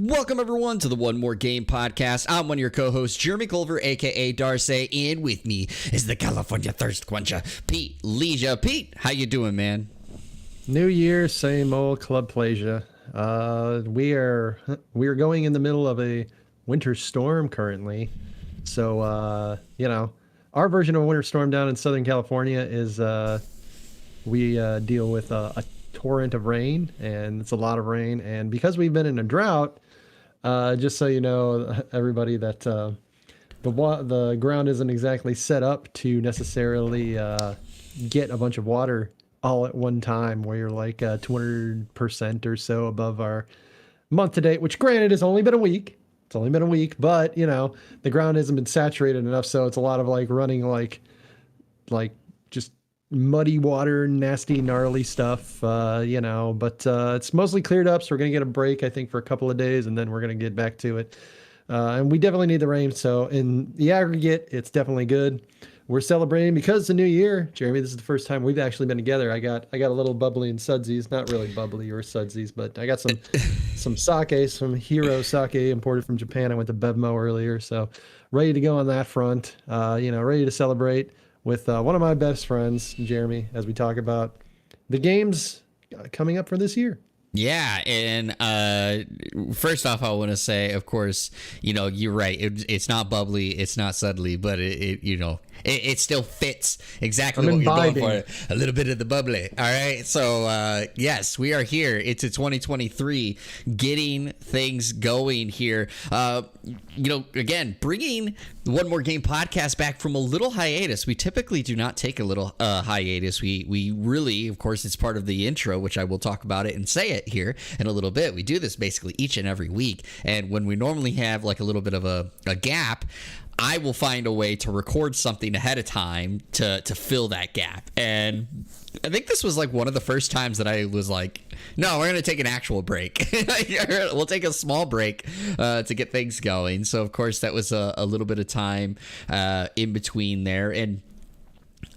Welcome, everyone, to the One More Game podcast. I'm one of your co-hosts, Jeremy Culver, a.k.a. Darcy, and with me is the California Thirst Quencher, Pete Leisure. Pete, how you doing, man? New Year, same old club pleasure. We are going in the middle of a winter storm currently. So, our version of a winter storm down in Southern California is we deal with a torrent of rain, and it's a lot of rain. And because we've been in a drought, just so you know, everybody, that the ground isn't exactly set up to necessarily get a bunch of water all at one time, where you're like 200% or so above our month to date, which granted has only been a week. It's only been a week, but the ground hasn't been saturated enough, so it's a lot of like running like just muddy water, nasty, gnarly stuff, but it's mostly cleared up, so we're going to get a break, I think, for a couple of days, and then we're going to get back to it. And we definitely need the rain, so in the aggregate, it's definitely good. We're celebrating because it's a new year. Jeremy, this is the first time we've actually been together. I got a little bubbly and sudsies, not really bubbly or sudsies, but I got some sake, some hero sake imported from Japan. I went to Bevmo earlier, so ready to go on that front. Ready to celebrate with one of my best friends, Jeremy, as we talk about the games coming up for this year. Yeah, and first off, I want to say, of course, you're right. It's not bubbly, it's not subtly, but it still fits exactly what you're going for. A little bit of the bubbly. All right. So, yes, we are here. It's a 2023, getting things going here. Again, bringing the One More Game podcast back from a little hiatus. We typically do not take a little hiatus. We really, of course, it's part of the intro, which I will talk about it and say it here in a little bit. We do this basically each and every week. And when we normally have like a little bit of a gap, I will find a way to record something ahead of time to fill that gap. And I think this was like one of the first times that I was like, no, we're going to take an actual break. We'll take a small break to get things going. So, of course, that was a little bit of time in between there. And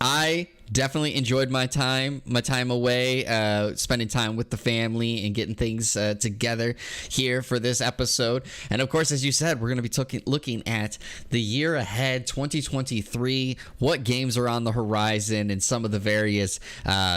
I definitely enjoyed my time away, spending time with the family and getting things together here for this episode. And of course, as you said, we're going to be looking at the year ahead, 2023, what games are on the horizon, and some of the various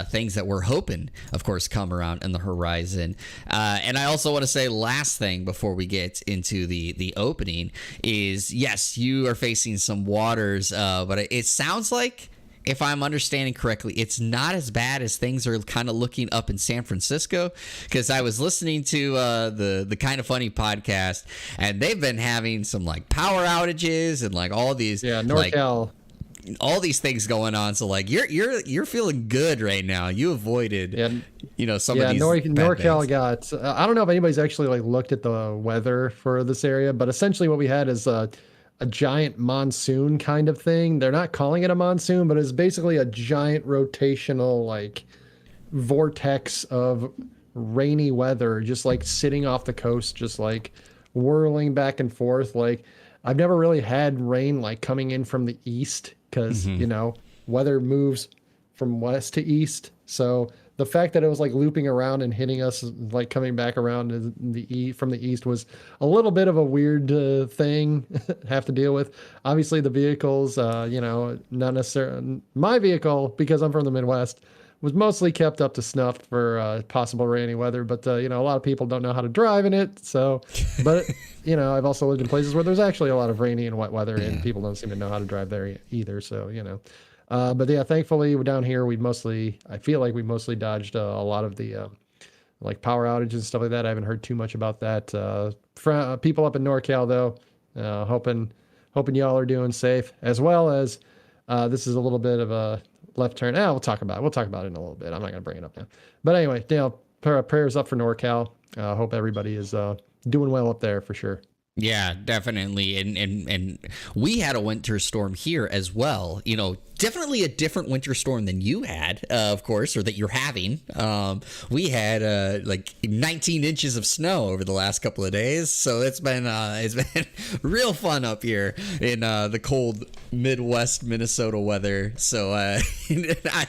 things that we're hoping, of course, come around in the horizon. And I also want to say, last thing before we get into the opening is, yes, you are facing some waters, but it sounds like, if I'm understanding correctly, it's not as bad as things are kind of looking up in San Francisco, because I was listening to the Kind of Funny podcast, and they've been having some like power outages and like all these NorCal. All these things going on. So like you're feeling good right now. You avoided some of these NorCal things. got I don't know if anybody's actually like looked at the weather for this area, but essentially what we had is a giant monsoon kind of thing. They're not calling it a monsoon, but it's basically a giant rotational like vortex of rainy weather, just like sitting off the coast, just like whirling back and forth. Like, I've never really had rain like coming in from the east, because weather moves from west to east. So the fact that it was like looping around and hitting us, like coming back around from the east, was a little bit of a weird thing have to deal with. Obviously the vehicles, not necessarily my vehicle, because I'm from the Midwest, was mostly kept up to snuff for possible rainy weather. But, a lot of people don't know how to drive in it. So, but, I've also lived in places where there's actually a lot of rainy and wet weather, and people don't seem to know how to drive there either. So, but yeah, thankfully down here, I feel like we mostly dodged a lot of the like power outages and stuff like that. I haven't heard too much about that. People up in NorCal though, hoping y'all are doing safe, as well as this is a little bit of a left turn. We'll talk about it in a little bit. I'm not going to bring it up now. But anyway, prayers up for NorCal. Hope everybody is doing well up there for sure. Yeah, definitely. And we had a winter storm here as well. You know, definitely a different winter storm than you had, of course, or that you're having. We had like 19 inches of snow over the last couple of days, so it's been real fun up here in the cold Midwest Minnesota weather. So I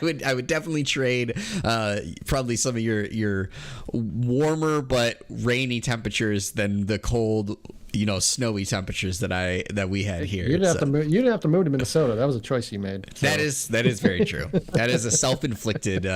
would definitely trade probably some of your warmer but rainy temperatures than the cold, you know, snowy temperatures that we had here. You didn't have to move to Minnesota. That was a choice you made. So. That is very true. That is a self-inflicted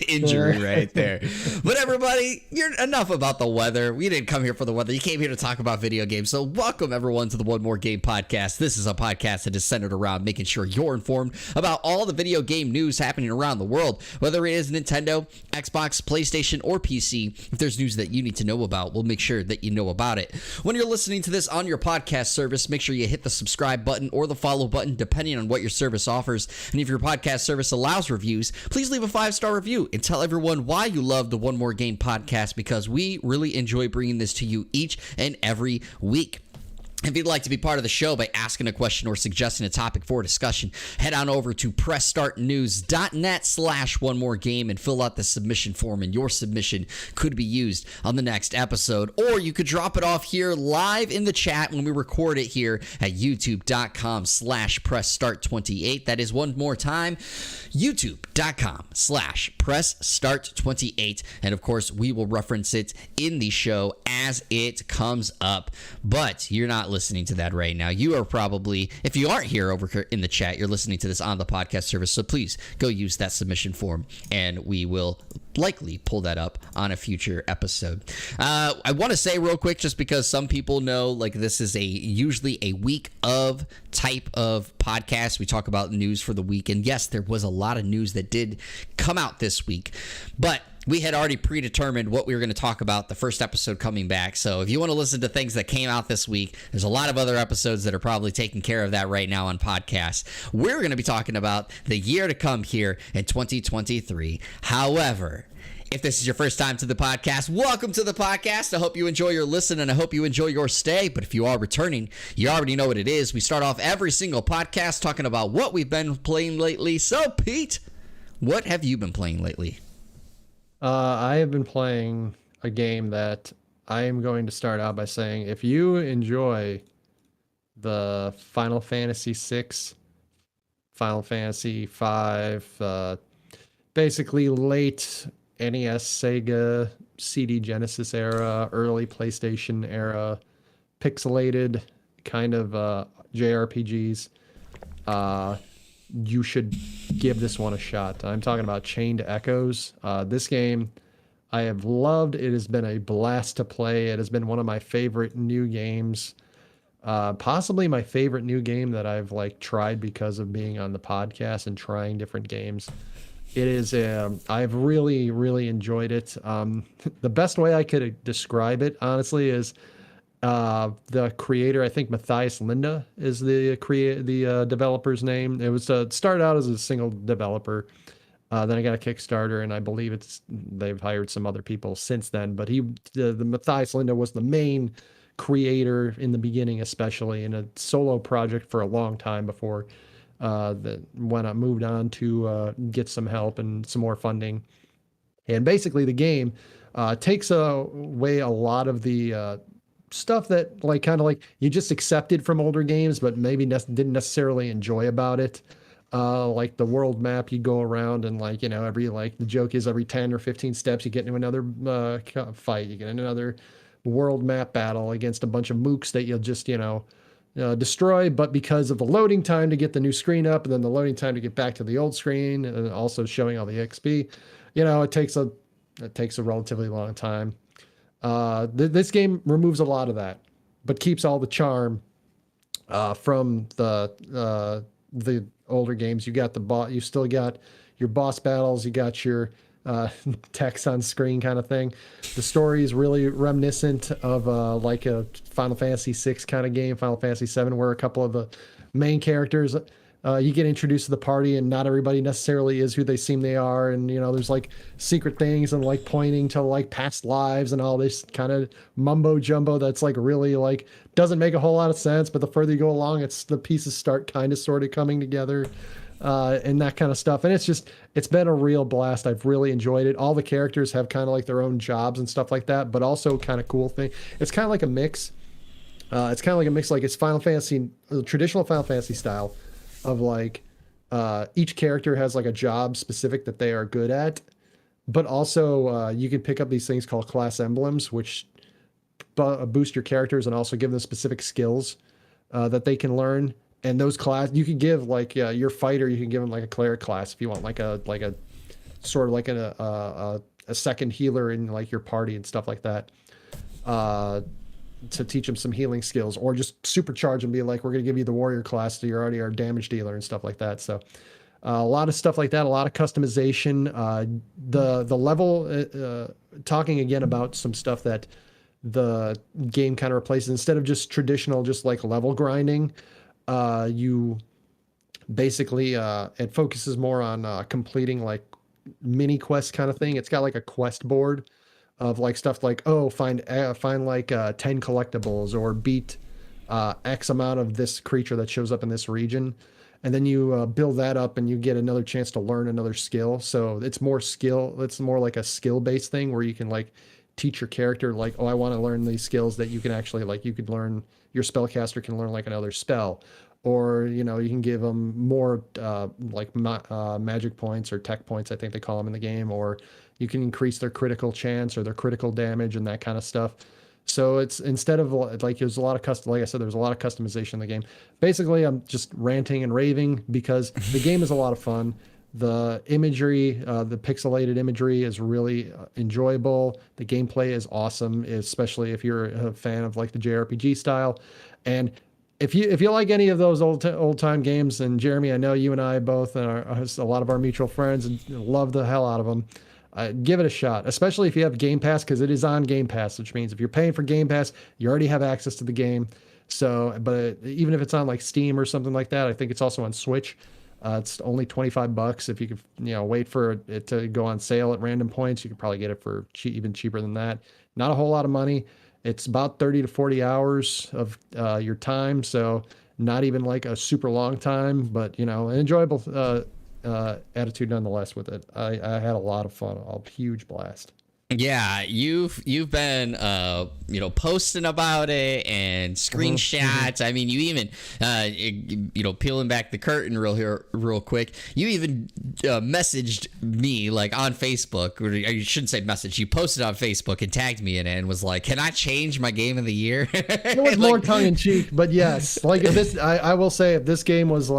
injury right there. But everybody, enough about the weather. We didn't come here for the weather. You came here to talk about video games. So welcome everyone to the One More Game podcast. This is a podcast that is centered around making sure you're informed about all the video game news happening around the world, whether it is Nintendo, Xbox, PlayStation, or PC. If there's news that you need to know about, we'll make sure that you know about it. When you're listening to this on your podcast service, make sure you hit the subscribe button or the follow button, depending on what your service offers. And if your podcast service allows reviews, please leave a 5-star review and tell everyone why you love the One More Game podcast, because we really enjoy bringing this to you each and every week. If you'd like to be part of the show by asking a question or suggesting a topic for discussion, head on over to pressstartnews.net/onemoregame and fill out the submission form, and your submission could be used on the next episode. Or you could drop it off here live in the chat when we record it here at youtube.com/presssstart28. That is, one more time, youtube.com/presssstart28. And of course, we will reference it in the show as it comes up. But you're not listening to that right now. You are probably, if you aren't here over in the chat, you're listening to this on the podcast service. So please go use that submission form, and we will likely pull that up on a future episode. I want to say real quick, just because some people know, like, this is usually a week of type of podcast. We talk about news for the week, and yes, there was a lot of news that did come out this week, but we had already predetermined what we were going to talk about the first episode coming back. So if you want to listen to things that came out this week, there's a lot of other episodes that are probably taking care of that right now on podcasts. We're going to be talking about the year to come here in 2023. However, if this is your first time to the podcast, welcome to the podcast. I hope you enjoy your listen, and I hope you enjoy your stay. But if you are returning, you already know what it is. We start off every single podcast talking about what we've been playing lately. So, Pete, what have you been playing lately? I have been playing a game that I am going to start out by saying, if you enjoy the Final Fantasy VI, Final Fantasy V, basically late NES, Sega, CD Genesis era, early PlayStation era, pixelated kind of JRPGs, you should give this one a shot. I'm talking about Chained Echoes. This game I have loved. It has been a blast to play. It has been one of my favorite new games, possibly my favorite new game that I've tried because of being on the podcast and trying different games. It is I've really, really enjoyed it. The best way I could describe it, honestly, is the creator, I think Matthias Linde is the developer's name. It was started out as a single developer. Then I got a Kickstarter, and I believe they've hired some other people since then. But the Matthias Linde was the main creator in the beginning, especially in a solo project for a long time before when I moved on to get some help and some more funding. And basically, the game takes away a lot of the stuff that you just accepted from older games, but maybe didn't necessarily enjoy about it. Like the world map, you go around and the joke is every 10 or 15 steps you get into another fight, you get into another world map battle against a bunch of mooks that you'll just destroy. But because of the loading time to get the new screen up, and then the loading time to get back to the old screen, and also showing all the XP, it takes a relatively long time. This game removes a lot of that, but keeps all the charm from the older games. You still got your boss battles, you got your text on screen kind of thing. The story is really reminiscent of a Final Fantasy VI kind of game, Final Fantasy VII, where a couple of the main characters You get introduced to the party, and not everybody necessarily is who they seem they are. And, you know, there's like secret things and like pointing to like past lives and all this kind of mumbo jumbo that's like really like doesn't make a whole lot of sense. But the further you go along, it's the pieces start kind of sort of coming together, and that kind of stuff. And it's been a real blast. I've really enjoyed it. All the characters have kind of like their own jobs and stuff like that, but also kind of cool thing. It's kind of like a mix. Like it's Final Fantasy, traditional Final Fantasy style of like each character has like a job specific that they are good at, but also you can pick up these things called class emblems, which boost your characters and also give them specific skills that they can learn. And those class you can give like your fighter, you can give them like a cleric class if you want like a sort of like a second healer in like your party and stuff like that. To teach them some healing skills, or just supercharge and be like, we're going to give you the warrior class, so you're already our damage dealer and stuff like that. So a lot of stuff like that, a lot of customization. The level, talking again about some stuff that the game kind of replaces, instead of just traditional, just like level grinding, you basically, it focuses more on completing like mini quest kind of thing. It's got like a quest board of like stuff like, oh, find like 10 collectibles, or beat X amount of this creature that shows up in this region. And then you build that up and you get another chance to learn another skill. So it's more like a skill based thing where you can like teach your character like, oh, I want to learn these skills that you can actually like, you could learn, your spellcaster can learn like another spell. Or, you know, you can give them more magic points or tech points, I think they call them in the game, or you can increase their critical chance or their critical damage and that kind of stuff. So it's, instead of like, there's a lot of like I said, there's a lot of customization in the game. Basically, I'm just ranting and raving because the game is a lot of fun. The imagery, the pixelated imagery is really enjoyable. The gameplay is awesome, especially if you're a fan of like the JRPG style. And if you like any of those old time games, and Jeremy, I know you and I both, and a lot of our mutual friends, and love the hell out of them, give it a shot, especially if you have Game Pass, because it is on Game Pass, which means if you're paying for Game Pass, you already have access to the game. So, but even if it's on like Steam or something like that, I think it's also on Switch. It's only $25. If you could, wait for it to go on sale at random points, you could probably get it for even cheaper than that. Not a whole lot of money. It's about 30 to 40 hours of your time, so not even like a super long time, but an enjoyable attitude nonetheless with it. I had a lot of fun, a huge blast. Yeah, you've been posting about it and screenshots. I mean, you even peeling back the curtain real quick. You even messaged me like on Facebook, or you shouldn't say message. You posted on Facebook and tagged me in it and was like, "Can I change my game of the year?" It was more tongue in cheek, but yes, like if this, I will say, if this game was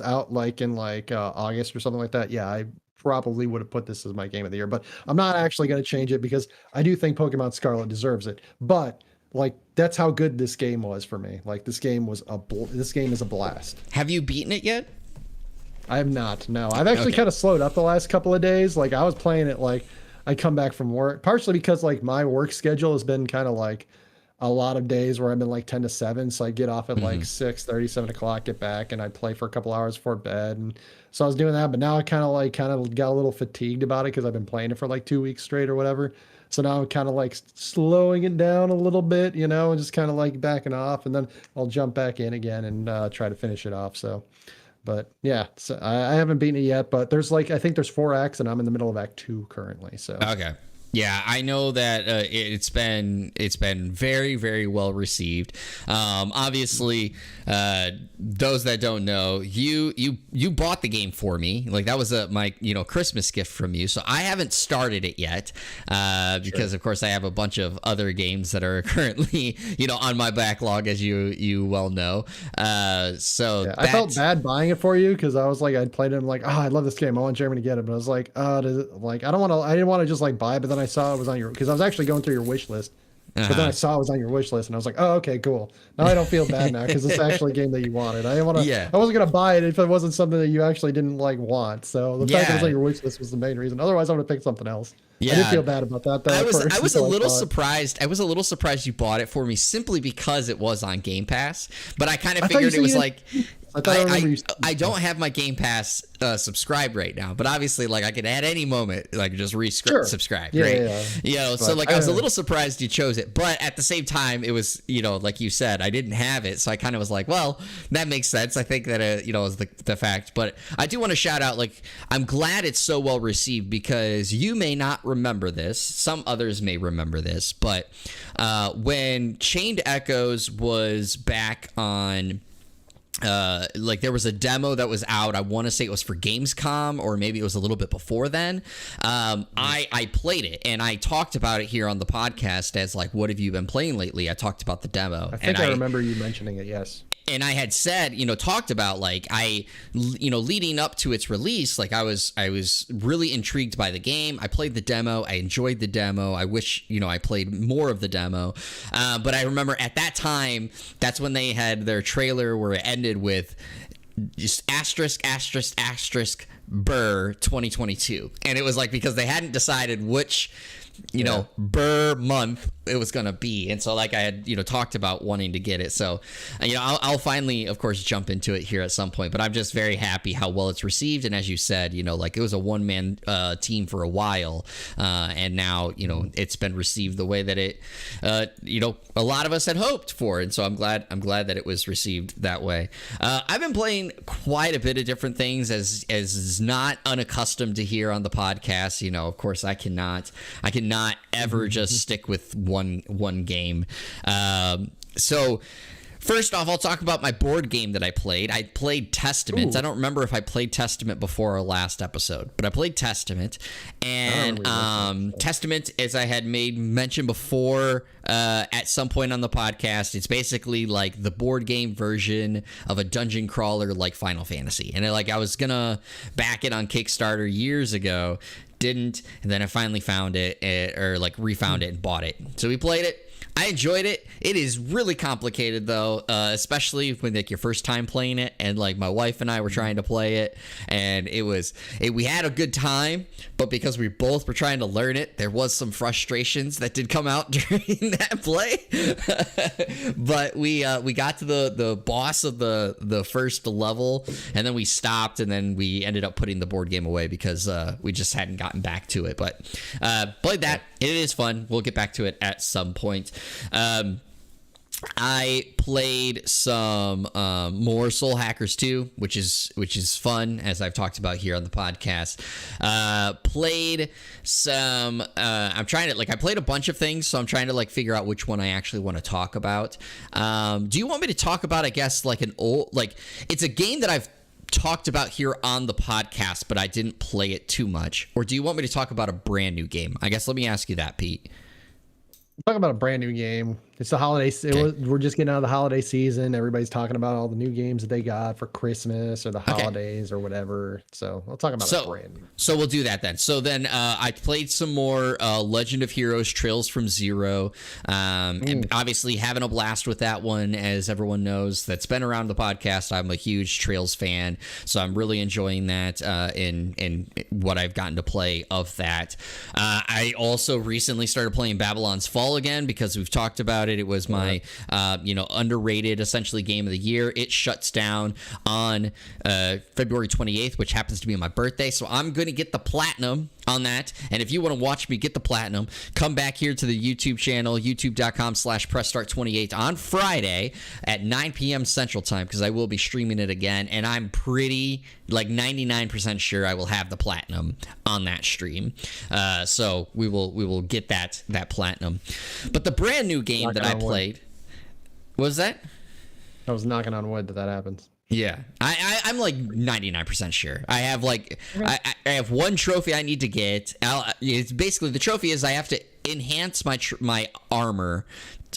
out like in like August or something like that, yeah, I probably would have put this as my game of the year, but I'm not actually going to change it because I do think Pokemon Scarlet deserves it. But like, that's how good this game was for me. Like, this game is a blast. Have you beaten it yet? I have not. No, I've actually kind of slowed up the last couple of days. Like, I was playing it like I come back from work, partially because like my work schedule has been kind of like a lot of days where I've been like 10 to 7. So I get off at like 6:30, 7 o'clock, get back, and I play for a couple hours before bed. And so I was doing that, but now I kind of got a little fatigued about it because I've been playing it for like 2 weeks straight or whatever. So now I'm kind of like slowing it down a little bit, and just kind of like backing off, and then I'll jump back in again and try to finish it off. So, but yeah, so I haven't beaten it yet, but I think there's 4 acts, and I'm in the middle of Act 2 currently. So okay. Yeah, I know that it's been very, very well received. Obviously, those that don't know, you bought the game for me. Like, that was my Christmas gift from you. So I haven't started it yet because of course I have a bunch of other games that are currently on my backlog, as you well know. So yeah, I felt bad buying it for you because I was like, I'd played it. I'm like, oh, I love this game. I want Jeremy to get it, but I was like, I didn't want to just like buy it, but then I saw it was on because I was actually going through your wish list. But then I saw it was on your wish list, and I was like, "Oh, okay, cool." Now I don't feel bad now because it's actually a game that you wanted. I wasn't gonna buy it if it wasn't something that you actually didn't like want. So the fact that it was on your wish list was the main reason. Otherwise, I would have picked something else. Yeah, I did feel bad about that. I was a little surprised. I was a little surprised you bought it for me simply because it was on Game Pass. But I kind of figured it was like, I don't have my Game Pass subscribed right now, but obviously, like, I could at any moment, like, just subscribe, right? Yeah. You know, so like, I was a little surprised you chose it, but at the same time, it was, you know, like you said, I didn't have it, so I kind of was like, well, that makes sense. I think that you know, is the fact. But I do want to shout out, like, I'm glad it's so well received, because you may not remember this, some others may remember this, but when Chained Echoes was back on. Like, there was a demo that was out. I want to say it was for Gamescom, or maybe it was a little bit before then. I played it, and I talked about it here on the podcast as, like, what have you been playing lately? I talked about the demo. I think I remember you mentioning it, yes. And I had said, you know, talked about, like, you know, leading up to its release, like, I was really intrigued by the game. I played the demo. I enjoyed the demo. I wish, you know, I played more of the demo. But I remember at that time, that's when they had their trailer where it ended with just asterisk Burr 2022. And it was like, because they hadn't decided which, you know, Burr month it was gonna be, and so, like, I had, you know, talked about wanting to get it, so, you know, I'll finally, of course, jump into it here at some point, but I'm just very happy how well it's received. And as you said, you know, like, it was a one-man team for a while, and now, you know, it's been received the way that it you know, a lot of us had hoped for, and so I'm glad that it was received that way. I've been playing quite a bit of different things, as is not unaccustomed to hear on the podcast. You know, of course, I cannot ever just stick with one game. So first off, I'll talk about my board game that I played. I played Testament. I don't remember if I played Testament before our last episode, but I played Testament. And Testament, as I had made mention before at some point on the podcast, it's basically like the board game version of a dungeon crawler like Final Fantasy. And I was going to back it on Kickstarter years ago, didn't, and then I finally found it, or like refound it and bought it. So we played it. I enjoyed it. It is really complicated, though, especially when, like, your first time playing it, and, like, my wife and I were trying to play it, and we had a good time, but because we both were trying to learn it, there was some frustrations that did come out during that play. But we got to the boss of the first level, and then we stopped, and then we ended up putting the board game away because we just hadn't gotten back to it. But played that. It is fun. We'll get back to it at some point. I played some more Soul Hackers 2, which is fun, as I've talked about here on the podcast. Played some I'm trying to, like, I played a bunch of things, so I'm trying to, like, figure out which one I actually want to talk about. Do you want me to talk about, I guess, like, an old, like, it's a game that I've talked about here on the podcast, but I didn't play it too much? Or do you want me to talk about a brand new game? I guess let me ask you that, Pete. Talk about a brand new game. It's the holiday. We're just getting out of the holiday season. Everybody's talking about all the new games that they got for Christmas or the holidays or whatever. So I'll talk about a brand new. So we'll do that then. So then I played some more Legend of Heroes Trails from Zero. And obviously having a blast with that one, as everyone knows that's been around the podcast. I'm a huge Trails fan, so I'm really enjoying that in what I've gotten to play of that. I also recently started playing Babylon's Fall again, because we've talked about it. It was my underrated, essentially, game of the year. It shuts down on February 28th, which happens to be my birthday. So I'm going to get the platinum on that. And if you want to watch me get the platinum, come back here to the YouTube channel, youtube.com/PressStart28 on Friday at 9 p.m. Central Time, because I will be streaming it again. And I'm pretty, like, 99% sure I will have the platinum on that stream. So we will get that platinum. But the brand new game that I played, what was that? I was knocking on wood that happens. Yeah, I'm like 99% sure. I have I have one trophy I need to get. It's basically, the trophy is I have to enhance my armor,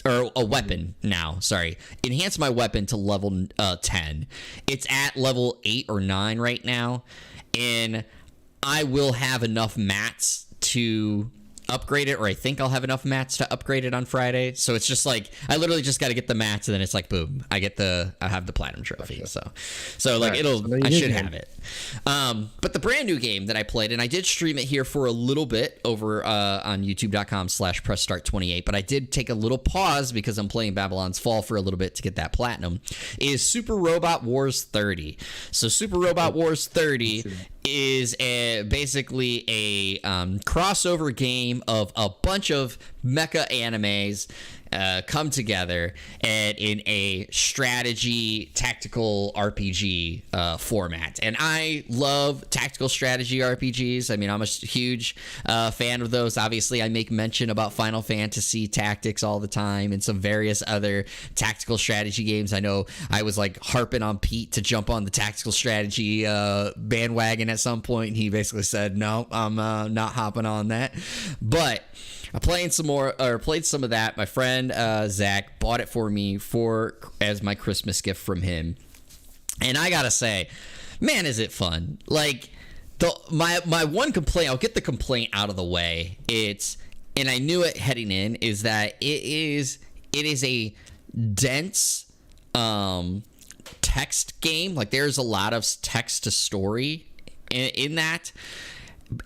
or a weapon now. Sorry, enhance my weapon to level 10. It's at level 8 or 9 right now, and I will have enough mats to upgrade it, or I think I'll have enough mats to upgrade it on Friday. So it's just like I literally just got to get the mats, and then it's like boom, I have the platinum trophy. Gotcha. So like I should have it. But the brand new game that I played, and I did stream it here for a little bit over on youtube.com/pressstart28, but I did take a little pause because I'm playing Babylon's Fall for a little bit to get that platinum, is Super Robot Wars 30. So Super Robot Wars 30 is basically a crossover game of a bunch of mecha animes come together and in a strategy tactical RPG format. And I love tactical strategy RPGs. I mean, I'm a huge fan of those. Obviously, I make mention about Final Fantasy Tactics all the time and some various other tactical strategy games. I know I was like harping on Pete to jump on the tactical strategy bandwagon at some point, and he basically said, no, I'm not hopping on that. But I played some of that. My friend Zach bought it for me as my Christmas gift from him, and I gotta say, man, is it fun! Like my one complaint, I'll get the complaint out of the way. And I knew it heading in, is that it is a dense text game. Like there's a lot of text to story in that,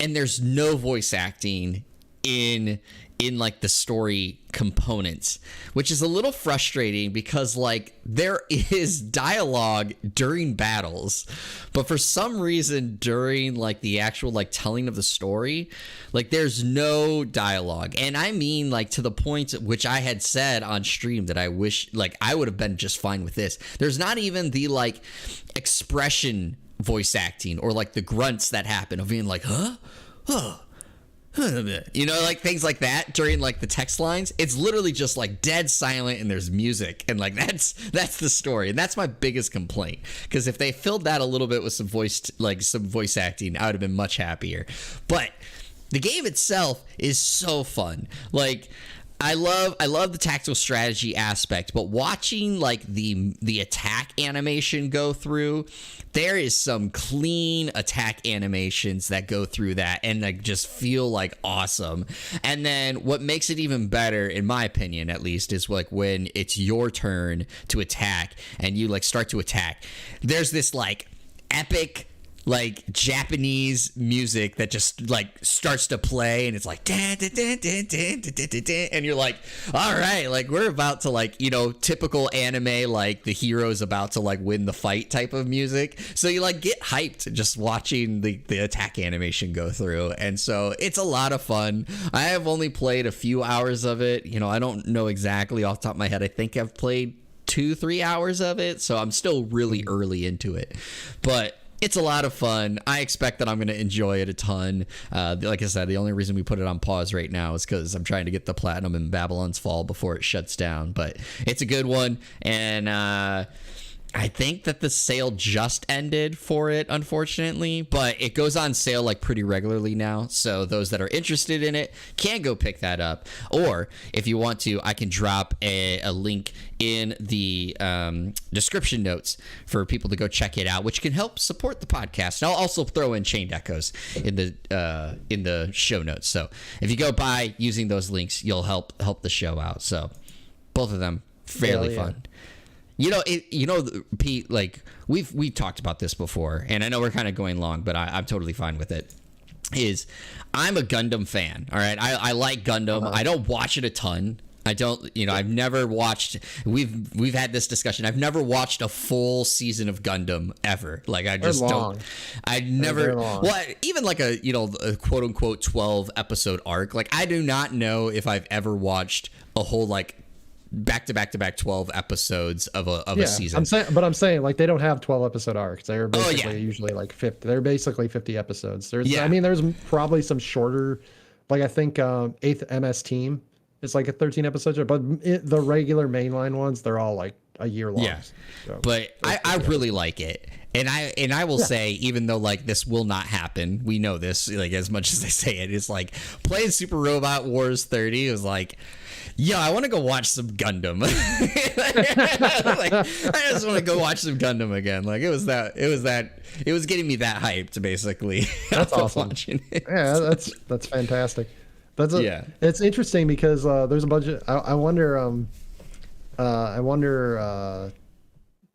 and there's no voice acting in like the story components, which is a little frustrating because like there is dialogue during battles, but for some reason during like the actual like telling of the story, like there's no dialogue. And I mean like to the point at which I had said on stream that I wish like I would have been just fine with this. There's not even the like expression voice acting or like the grunts that happen of being like you know, like things like that during like the text lines. It's literally just like dead silent and there's music, and like that's the story. And that's my biggest complaint, because if they filled that a little bit with some voice acting, I would have been much happier. But the game itself is so fun. Like I love the tactical strategy aspect, but watching like the attack animation go through, there is some clean attack animations that go through that and like just feel like awesome. And then what makes it even better, in my opinion at least, is like when it's your turn to attack and you like start to attack, there's this like epic like Japanese music that just like starts to play, and it's like and you're like, all right, like we're about to like, you know, typical anime, like the hero's about to like win the fight type of music. So you like get hyped just watching the attack animation go through. And so it's a lot of fun. I have only played a few hours of it. You know, I don't know exactly off the top of my head. I think I've played 2-3 hours of it, so I'm still really early into it, but it's a lot of fun. I expect that I'm going to enjoy it a ton. Like I said, the only reason we put it on pause right now is because I'm trying to get the platinum in Babylon's Fall before it shuts down. But it's a good one, and I think that the sale just ended for it, unfortunately, but it goes on sale like pretty regularly now. So those that are interested in it can go pick that up. Or if you want to, I can drop a link in the description notes for people to go check it out, which can help support the podcast. And I'll also throw in Chained Echoes in the show notes. So if you go by using those links, you'll help the show out. So both of them fairly fun. You know, Pete, like we've talked about this before, and I know we're kind of going long, but I'm totally fine with it. I'm a Gundam fan. All right. I like Gundam. I don't watch it a ton. I don't, you know, I've never watched, we've had this discussion. I've never watched a full season of Gundam ever. Like I just don't, I never, well, even like a, you know, a quote unquote 12 episode arc. Like I do not know if I've ever watched a whole like back to back 12 episodes of a season. I'm saying like they don't have 12 episode arcs. They're basically usually like 50. They're basically 50 episodes. I mean, there's probably some shorter, like I think 8th MS Team is like a 13 episodes, but the regular mainline ones, they're all like a year long. Yeah. So, but I really like it. And I will say, even though like this will not happen, we know this, like as much as they say it, it's like playing Super Robot Wars 30 is like, yeah, I want to go watch some Gundam. Like, I just want to go watch some Gundam again. Like it was getting me that hyped, basically. That's awesome. Yeah, that's fantastic. It's interesting because there's a bunch of I wonder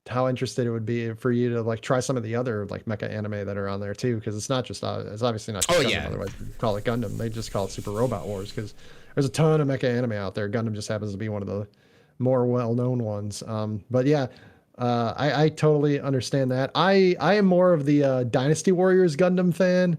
how interested it would be for you to like try some of the other like mecha anime that are on there too, because it's not just it's obviously not just Gundam, otherwise you'd call it Gundam. They just call it Super Robot Wars because there's a ton of mecha anime out there. Gundam just happens to be one of the more well-known ones. But yeah, I totally understand that. I am more of the Dynasty Warriors Gundam fan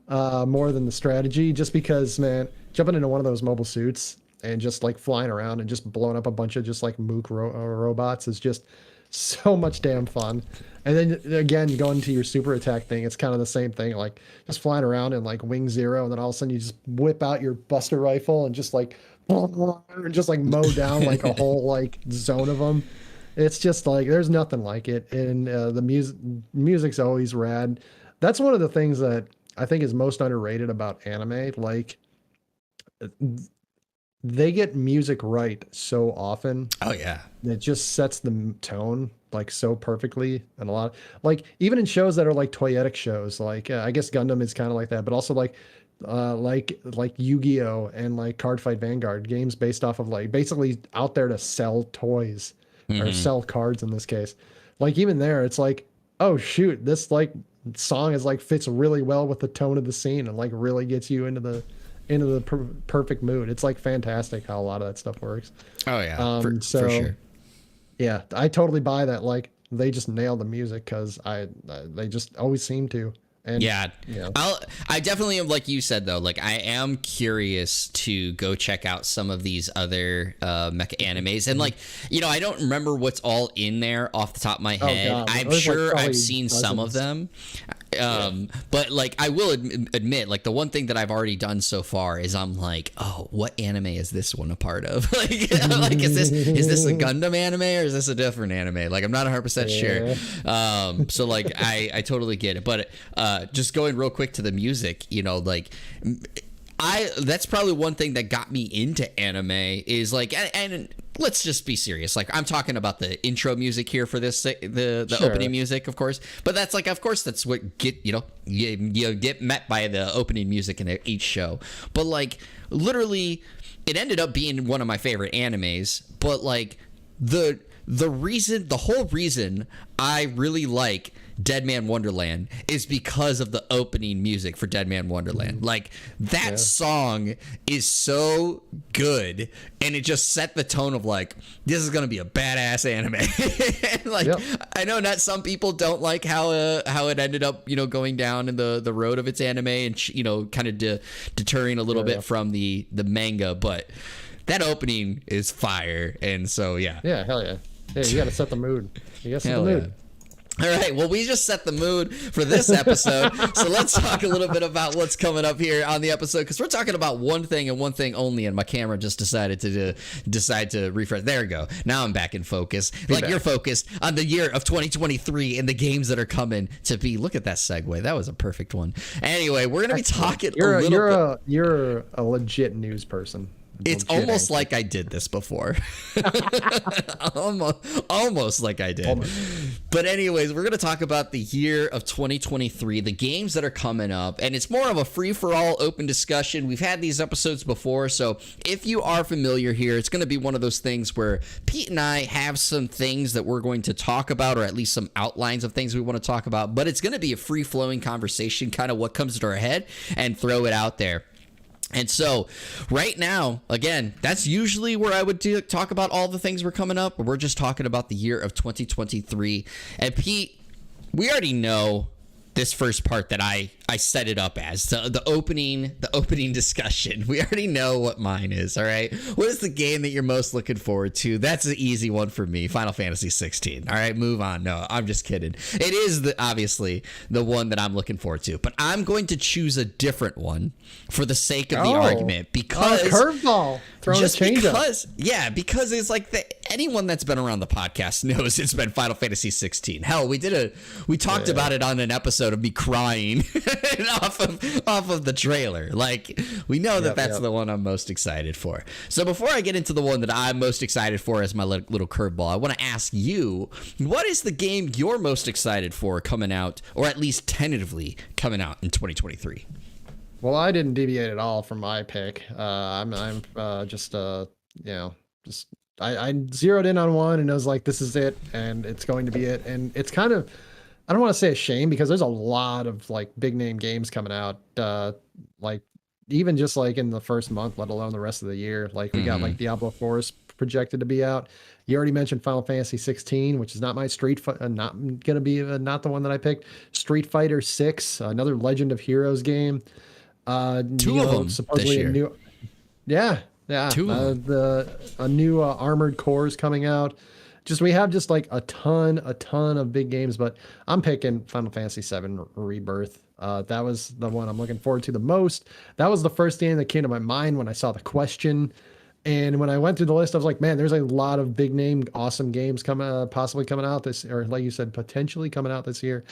more than the strategy, just because, man, jumping into one of those mobile suits and just like flying around and just blowing up a bunch of just like mook robots is just so much damn fun. And then again, going to your super attack thing, it's kind of the same thing, like just flying around in like Wing Zero, and then all of a sudden you just whip out your Buster rifle and just like mow down like a whole like zone of them. It's just like there's nothing like it. And the music's always rad. That's one of the things that I think is most underrated about anime. Like they get music right so often. Oh yeah. It just sets the tone like so perfectly. And a lot like even in shows that are like toyetic shows, like I guess Gundam is kind of like that, but also like Yu-Gi-Oh and like Card Fight Vanguard, games based off of like basically out there to sell toys or sell cards in this case. Like even there, it's like, oh shoot, this like song is like fits really well with the tone of the scene and like really gets you into the perfect mood. It's like fantastic how a lot of that stuff works. Oh yeah, for sure. Yeah, I totally buy that. Like they just nail the music because they just always seem to. And, yeah, I definitely am, like you said though, like I am curious to go check out some of these other mecha animes, and like, you know, I don't remember what's all in there off the top of my head. I'm sure like I've seen some of them. But like I will admit, like the one thing that I've already done so far is I'm like, oh, what anime is this one a part of? like is this a Gundam anime or is this a different anime? Like I'm not 100% sure. So like I totally get it. But just going real quick to the music, you know, like that's probably one thing that got me into anime is like, and let's just be serious. Like I'm talking about the intro music here for this, the opening music, of course. But that's like, of course, that's what you get met by the opening music in each show. But like, literally, it ended up being one of my favorite animes. But like the whole reason I really like Dead Man Wonderland is because of the opening music for Dead Man Wonderland. Like that song is so good, and it just set the tone of like, this is gonna be a badass anime. Like I know not some people don't like how it ended up, you know, going down in the road of its anime and you know, kind of deterring a little bit from the manga, but that opening is fire. And so hell yeah, you gotta set the mood. You gotta set the mood. All right, well, we just set the mood for this episode, so let's talk a little bit about what's coming up here on the episode, because we're talking about one thing and one thing only, and my camera just decided to refresh. There we go. Now I'm back in focus. You're focused on the year of 2023 and the games that are coming to be. Look at that segue. That was a perfect one. Anyway, we're going to be talking You're a legit news person. It's almost like I did this before. almost like I did. Almost. But anyways, we're going to talk about the year of 2023, the games that are coming up, and it's more of a free-for-all open discussion. We've had these episodes before, so if you are familiar here, it's going to be one of those things where Pete and I have some things that we're going to talk about, or at least some outlines of things we want to talk about, but it's going to be a free-flowing conversation, kind of what comes to our head, and throw it out there. And so right now, again, that's usually where I would talk about all the things we're coming up. We're just talking about the year of 2023. And Pete, we already know this first part that I set it up as the opening discussion. We already know what mine is. All right, what is the game that you're most looking forward to? That's an easy one for me. Final Fantasy 16. All right, move on. No, I'm just kidding. It is obviously the one that I'm looking forward to, but I'm going to choose a different one for the sake of the argument, because curveball. Because it's like anyone that's been around the podcast knows it's been Final Fantasy 16. Hell, we talked about it on an episode of me crying off of the trailer. Like, we know that's the one I'm most excited for. So before I get into the one that I'm most excited for as my little curveball, I want to ask you, what is the game you're most excited for coming out, or at least tentatively coming out in 2023? Well, I didn't deviate at all from my pick. I'm just you know just I zeroed in on one and I was like, this is it, and it's going to be it. And it's kind of, I don't want to say a shame because there's a lot of like big name games coming out. Like even just like in the first month, let alone the rest of the year. Like we got like Diablo 4 is projected to be out. You already mentioned Final Fantasy 16, which is not my not gonna be not the one that I picked. Street Fighter 6, another Legend of Heroes game. Two of them supposedly this year. Yeah. A new Armored Core is coming out. Just we have just like a ton of big games, but I'm picking Final Fantasy 7 Rebirth. That was the one I'm looking forward to the most. That was the first game that came to my mind when I saw the question. And when I went through the list, I was like, man, there's a lot of big name, awesome games possibly coming out this, or like you said, potentially coming out this year.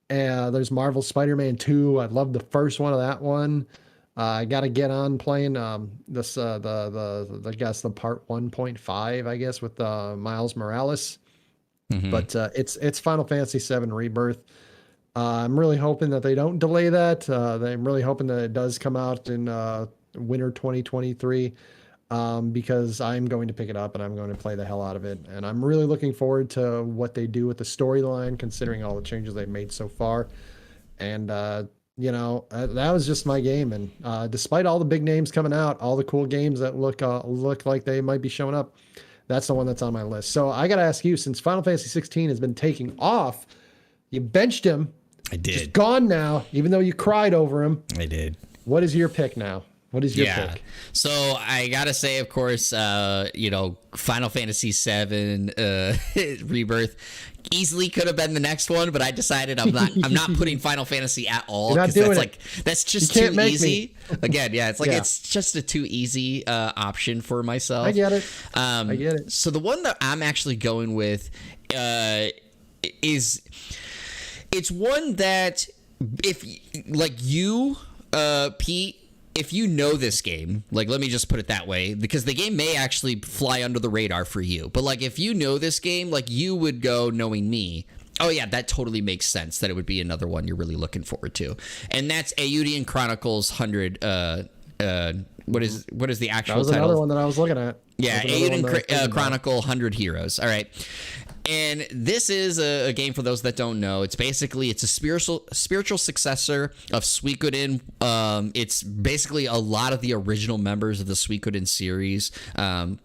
There's Marvel Spider-Man 2. I love the first one of that one. I got to get on playing this I guess the part 1.5, I guess, with Miles Morales. But it's Final Fantasy 7 Rebirth. I'm really hoping that they don't delay that. I'm really hoping that it does come out in winter 2023. Because I'm going to pick it up and I'm going to play the hell out of it. And I'm really looking forward to what they do with the storyline, considering all the changes they've made so far. And, that was just my game. And despite all the big names coming out, all the cool games that look like they might be showing up, that's the one that's on my list. So I got to ask you, since Final Fantasy 16 has been taking off, you benched him. I did. He's gone now, even though you cried over him. I did. What is your pick now? What is your pick? So I gotta say, of course, Final Fantasy VII Rebirth easily could have been the next one, but I decided I'm not putting Final Fantasy at all because that's just too easy. Again, yeah, it's like it's just a too easy option for myself. I get it. I get it. So the one that I'm actually going with is it's one that if like you, Pete. If you know this game, like, let me just put it that way, because the game may actually fly under the radar for you. But, like, if you know this game, like, you would go, knowing me, oh, yeah, that totally makes sense that it would be another one you're really looking forward to. And that's Eiyuden Chronicles 100. What is the actual title? That was another one that I was looking at. Yeah, Eiyuden Chronicle 100 Heroes. All right. And this is a game for those that don't know. It's a spiritual successor of Suikoden. It's basically a lot of the original members of the Suikoden series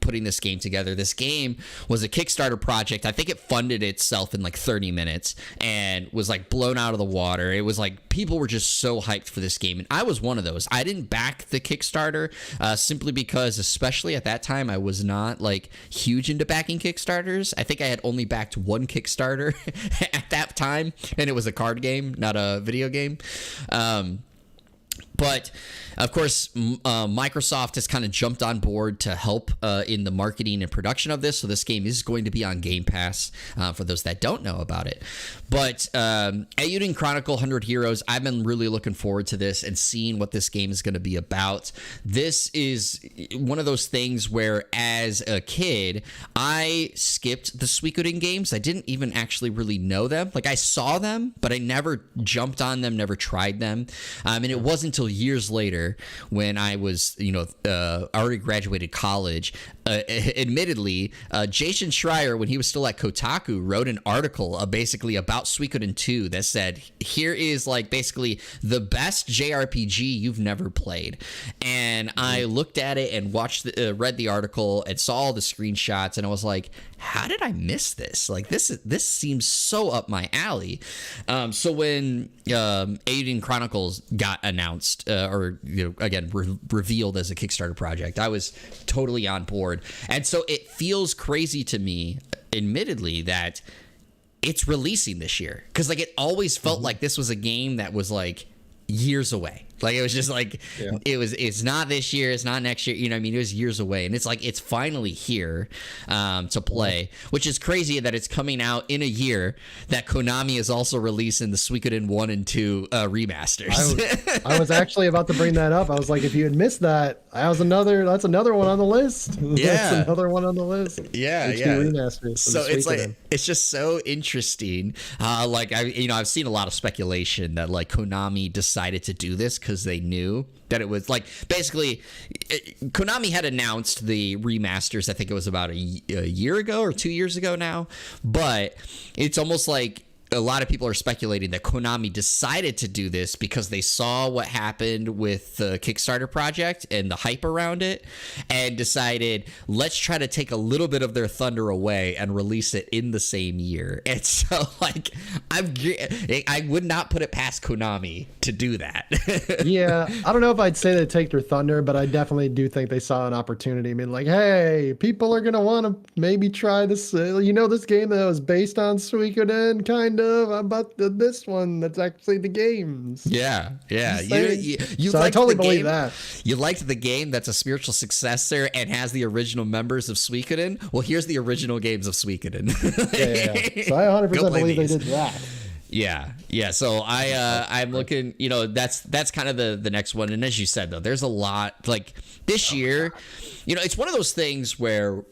putting this game together. This game was a Kickstarter project. I think it funded itself in like 30 minutes and was like blown out of the water. It was like people were just so hyped for this game. And I was one of those. I didn't back the Kickstarter simply because, especially at that time, I was not like huge into backing Kickstarters. I think I had only backed one Kickstarter at that time, and it was a card game, not a video game. But of course, Microsoft has kind of jumped on board to help in the marketing and production of this. So this game is going to be on Game Pass for those that don't know about it. But Eiyuden Chronicle 100 Heroes, I've been really looking forward to this and seeing what this game is going to be about. This is one of those things where, as a kid, I skipped the Suikoden games. I didn't even actually really know them. Like, I saw them, but I never jumped on them, never tried them. And it wasn't until years later when I was, already graduated college. Admittedly, Jason Schreier, when he was still at Kotaku, wrote an article basically about Suikoden 2 that said, here is like basically the best JRPG you've never played. And I looked at it and read the article and saw all the screenshots, and I was like, how did I miss this? Like, this seems so up my alley. So when Eiyuden Chronicles got announced, revealed as a Kickstarter project, I was totally on board. And so it feels crazy to me, admittedly, that it's releasing this year, because like it always felt like this was a game that was like years away. Like, it was just like, it's not this year, it's not next year, you know what I mean? It was years away, and it's like, it's finally here to play, which is crazy that it's coming out in a year that Konami is also releasing the Suikoden 1 and 2 remasters. I was actually about to bring that up. I was like, if you had missed that, that's another one on the list. Yeah. That's another one on the list. Yeah, remasters. So it's like, it's just so interesting. I've seen a lot of speculation that like Konami decided to do this because they knew that it was like basically Konami had announced the remasters. I think it was about a year ago or 2 years ago now, but it's almost like a lot of people are speculating that Konami decided to do this because they saw what happened with the Kickstarter project and the hype around it, and decided, let's try to take a little bit of their thunder away and release it in the same year. And so, like, I would not put it past Konami to do that. Yeah, I don't know if I'd say they take their thunder, but I definitely do think they saw an opportunity. I mean, like, hey, people are gonna want to maybe try this. This game that was based on Suikoden, kind of. How about this one that's actually the games? Yeah. You so I totally believe that. You liked the game that's a spiritual successor and has the original members of Suikoden? Well, here's the original games of Suikoden. Yeah. So I 100% believe they did that. Yeah. So I'm looking, that's kind of the next one. And as you said, though, there's a lot like this year, it's one of those things where,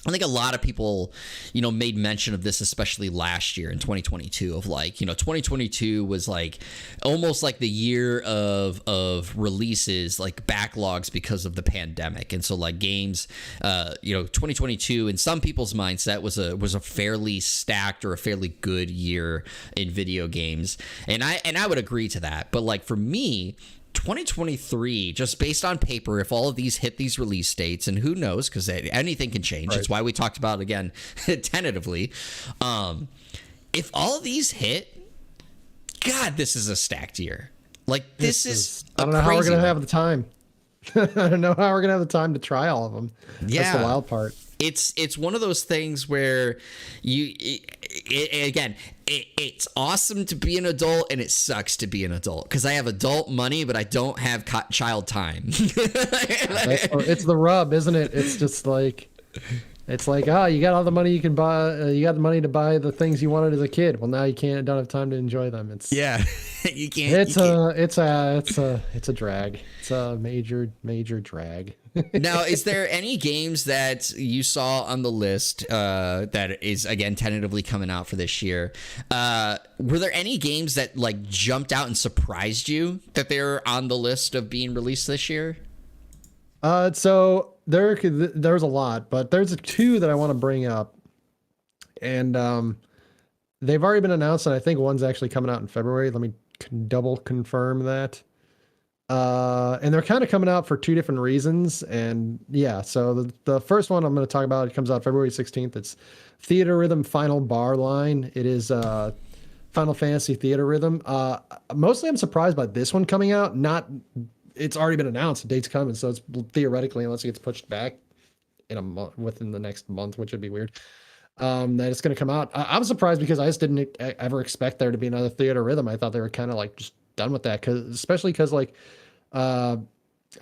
I think a lot of people, made mention of this, especially last year in 2022, of like, 2022 was like almost like the year of releases, like backlogs because of the pandemic. And so like games, 2022 in some people's mindset was a fairly stacked or a fairly good year in video games. And I would agree to that. But like for me, 2023, just based on paper, if all of these hit these release dates, and who knows, because anything can change. Right. That's why we talked about it again tentatively. If all of these hit, God, this is a stacked year. Like this is I don't know how we're gonna have the time. I don't know how we're gonna have the time to try all of them. Yeah, that's the wild part. It's one of those things where it's awesome to be an adult and it sucks to be an adult because I have adult money but I don't have child time. It's the rub, isn't it? It's just like you got all the money you can buy, you got the money to buy the things you wanted as a kid. Well, now you don't have time to enjoy them. You can't. It's a drag. It's a major drag. Now, is there any games that you saw on the list that is, again, tentatively coming out for this year? Were there any games that like jumped out and surprised you that they're on the list of being released this year? So there's a lot, but there's two that I want to bring up, and they've already been announced, and I think one's actually coming out in February. Let me double confirm that. And they're kind of coming out for two different reasons. And yeah, so the first one I'm going to talk about, it comes out February 16th. It's Theatrhythm Final Bar Line. It is Final Fantasy Theatrhythm. Mostly I'm surprised by this one coming out. It's already been announced, the date's coming, so it's theoretically, unless it gets pushed back in a month, within the next month, which would be weird, that it's going to come out. I'm surprised because I just didn't ever expect there to be another Theatrhythm. I thought they were kind of like just done with that, especially because like I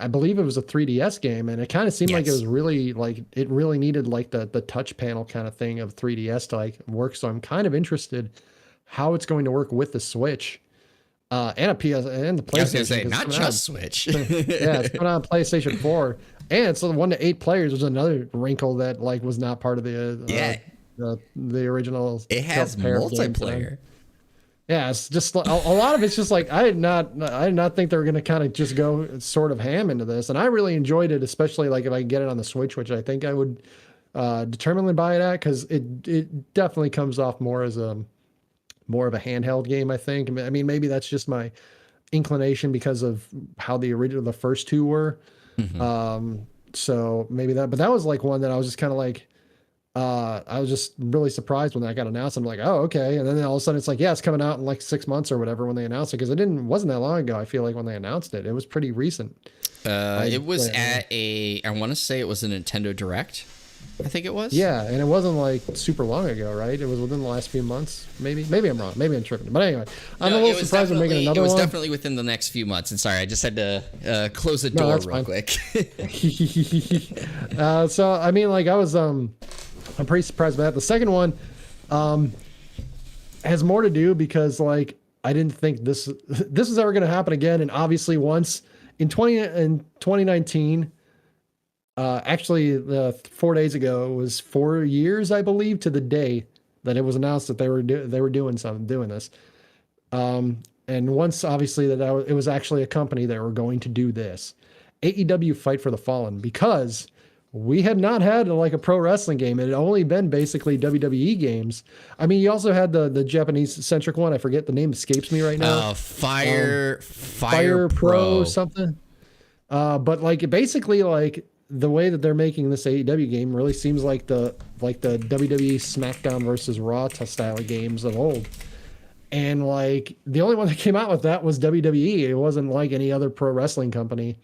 believe it was a 3DS game, and it kind of seemed like it was really like it really needed like the touch panel kind of thing of 3DS to like work. So I'm kind of interested how it's going to work with the Switch. And a PS and the PlayStation. I was gonna say, not just Switch. Yeah, it's coming on PlayStation 4, and it's 1 to 8 players. There's another wrinkle that like was not part of the original. It has multiplayer. Yeah, it's just a lot of it's just like I did not think they were gonna kind of just go sort of ham into this, and I really enjoyed it, especially like if I get it on the Switch, which I think I would determinedly buy it at, because it definitely comes off more as more of a handheld game, I think. I mean, maybe that's just my inclination because of how the first two were. Mm-hmm. So maybe that, but that was like one that I was just kind of like, I was just really surprised when that got announced. I'm like, oh, okay. And then all of a sudden it's like, yeah, it's coming out in like 6 months or whatever when they announced it. Cause wasn't that long ago. I feel like when they announced it, it was pretty recent. It was at I want to say it was a Nintendo Direct. I think it was. Yeah, and it wasn't like super long ago, right? It was within the last few months. Maybe I'm wrong. Maybe I'm tripping. But anyway, I'm a little surprised they're making another one. It was definitely within the next few months. And sorry, I just had to close the door real quick. So I mean, like I was, I'm pretty surprised by that. The second one has more to do because like I didn't think this is ever going to happen again. And obviously, once in 2019. Actually, 4 days ago, it was 4 years, I believe, to the day that it was announced that they were doing this. and once obviously it was actually a company that were going to do this, AEW Fight for the Fallen, because we had not had like a pro wrestling game. It had only been basically WWE games. I mean, you also had the Japanese centric one. I forget the name, escapes me right now. Fire Pro something. But like basically like the way that they're making this AEW game really seems like the WWE SmackDown versus Raw style of games of old. And like the only one that came out with that was WWE. It wasn't like any other pro wrestling company.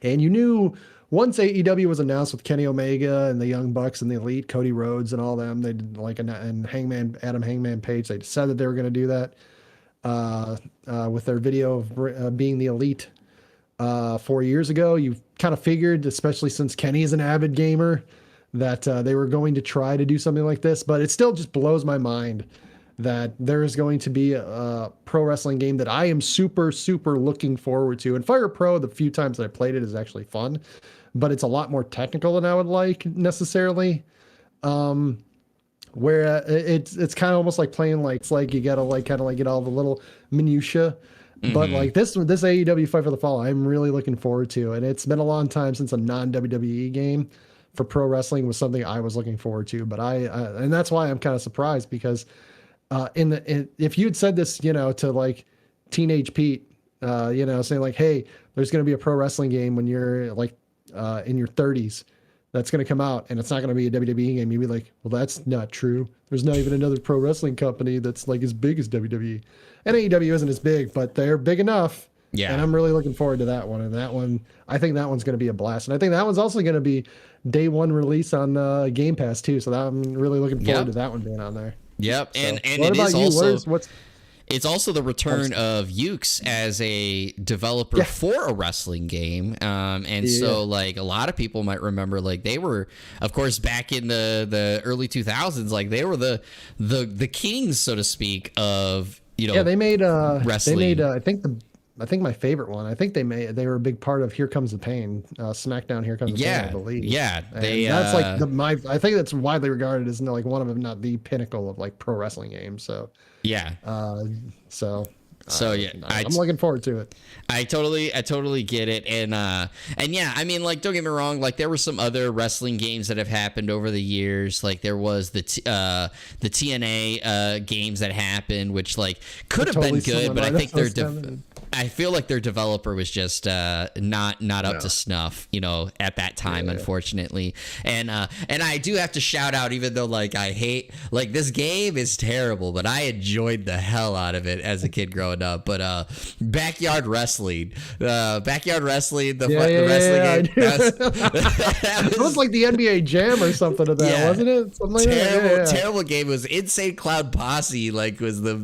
And you knew once AEW was announced with Kenny Omega and the Young Bucks and the Elite, Cody Rhodes and all them, they did like and Adam Hangman Page. They said that they were going to do that with their video of being the Elite 4 years ago. You kind of figured, especially since Kenny is an avid gamer, that they were going to try to do something like this. But it still just blows my mind that there is going to be a pro wrestling game that I am super, super looking forward to. And Fire Pro, the few times that I played it, is actually fun, but it's a lot more technical than I would like necessarily. Where it's kind of almost like playing like, it's like you gotta like kind of like get all the little minutia. But like this AEW Fight for the Fall, I'm really looking forward to, and it's been a long time since a non-WWE game for pro wrestling was something I was looking forward to. But and that's why I'm kind of surprised, because if you'd said this, to like Teenage Pete, saying like, hey, there's going to be a pro wrestling game when you're like in your 30s that's going to come out, and it's not going to be a WWE game, you'd be like, well, that's not true. There's not even another pro wrestling company that's like as big as WWE. And AEW isn't as big, but they're big enough. Yeah. And I'm really looking forward to that one. And that one, I think that one's going to be a blast. And I think that one's also going to be day one release on Game Pass too. So I'm really looking forward to that one being on there. Yep. So, and what it about is you? also it's also the return of Yuke's as a developer for a wrestling game. So like a lot of people might remember, like they were, of course, back in the early 2000s, like they were the kings, so to speak, of, they made wrestling. They made I think my favorite one. I think they were a big part of Here Comes the Pain, SmackDown Here Comes the Pain, I believe. Yeah, that's like I think that's widely regarded as like one of, if not the pinnacle of like pro wrestling games. So yeah. I'm looking forward to it. I totally get it. And yeah, I mean, like, don't get me wrong, like there were some other wrestling games that have happened over the years. Like there was the TNA games that happened, which like could have been good, but I think I feel like their developer was just not up to snuff, at that time, unfortunately. And I do have to shout out, even though like I hate, like this game is terrible, but I enjoyed the hell out of it as a kid growing up. But Backyard Wrestling, the wrestling game. It was like the NBA Jam or something of that, wasn't it? Something terrible game. It was Insane Clown Posse, like was the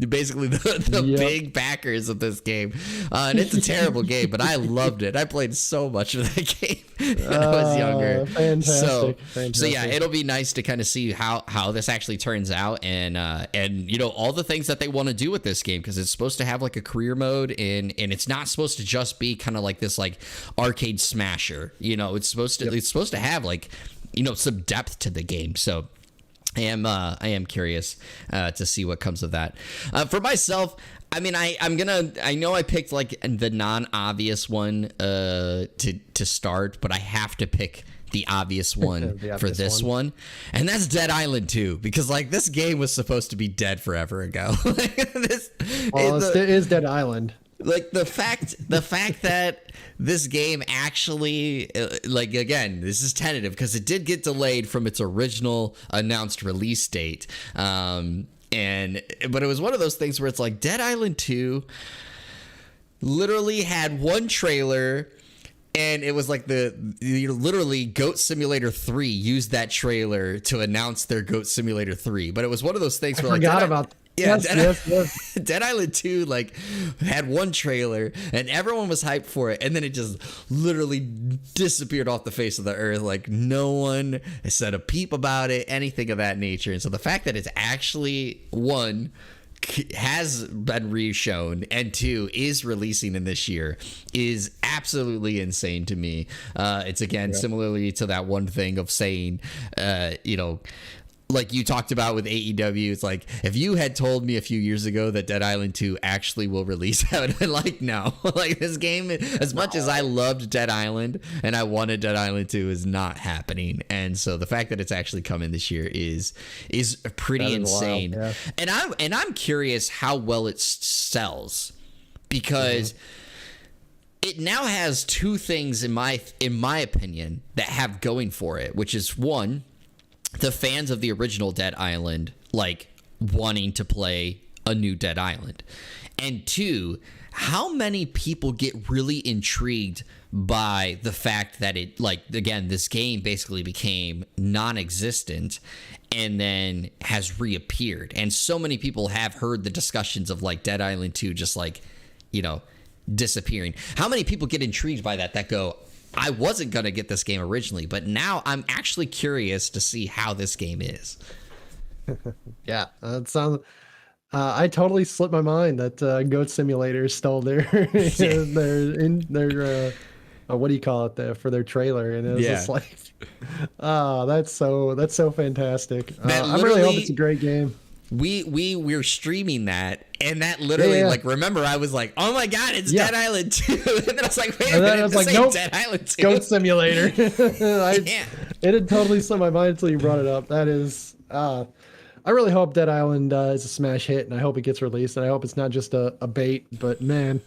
basically the big backers of this game, and it's a terrible game, but I loved it. I played so much of that game when I was younger. Fantastic. So yeah, it'll be nice to kind of see how this actually turns out, and all the things that they want to do with this game, because it's supposed to have like a career mode, and it's not supposed to just be kind of like this like arcade smasher. It's supposed to have like some depth to the game. So I am curious to see what comes of that. For myself, I mean, I know I picked like the non-obvious one to start, but I have to pick the obvious one for this one, and that's Dead Island 2, because like this game was supposed to be dead forever ago. It is Dead Island. Like the fact that this game actually, like, again, this is tentative because it did get delayed from its original announced release date. But it was one of those things where it's like Dead Island 2 literally had one trailer, and it was like literally Goat Simulator 3 used that trailer to announce their Goat Simulator 3. But it was one of those things where I forgot about. Yeah, yes. Dead Island 2 like had one trailer and everyone was hyped for it, and then it just literally disappeared off the face of the earth. Like no one said a peep about it, anything of that nature. And so the fact that it's actually has been re-shown and 2 is releasing in this year is absolutely insane to me. It's again similarly to that one thing of saying like you talked about with AEW, it's like if you had told me a few years ago that Dead Island 2 actually will release, I would have been like, no. Like this game, as much as I loved Dead Island and I wanted Dead Island 2, is not happening. And so the fact that it's actually coming this year is pretty insane. Wild, yeah. And I'm curious how well it sells, because it now has two things in my opinion that have going for it, which is one, the fans of the original Dead Island like wanting to play a new Dead Island, and two, how many people get really intrigued by the fact that it, like, again, this game basically became non-existent and then has reappeared, and so many people have heard the discussions of like Dead Island 2 just like, you know, disappearing. How many people get intrigued by that go, I wasn't going to get this game originally, but now I'm actually curious to see how this game is. Yeah, that sounds... I totally slipped my mind that Goat Simulator stole their what do you call it there for their trailer, and it was just like, that's so fantastic. I really hope it's a great game. We're streaming that, and that literally like, remember, I was like, oh my god, it's Dead Island 2, and then I was like, wait a minute, this ain't nope, Dead Island 2. Goat Simulator. It had totally slipped my mind until you brought it up. That is, I really hope Dead Island is a smash hit, and I hope it gets released, and I hope it's not just a bait. But man,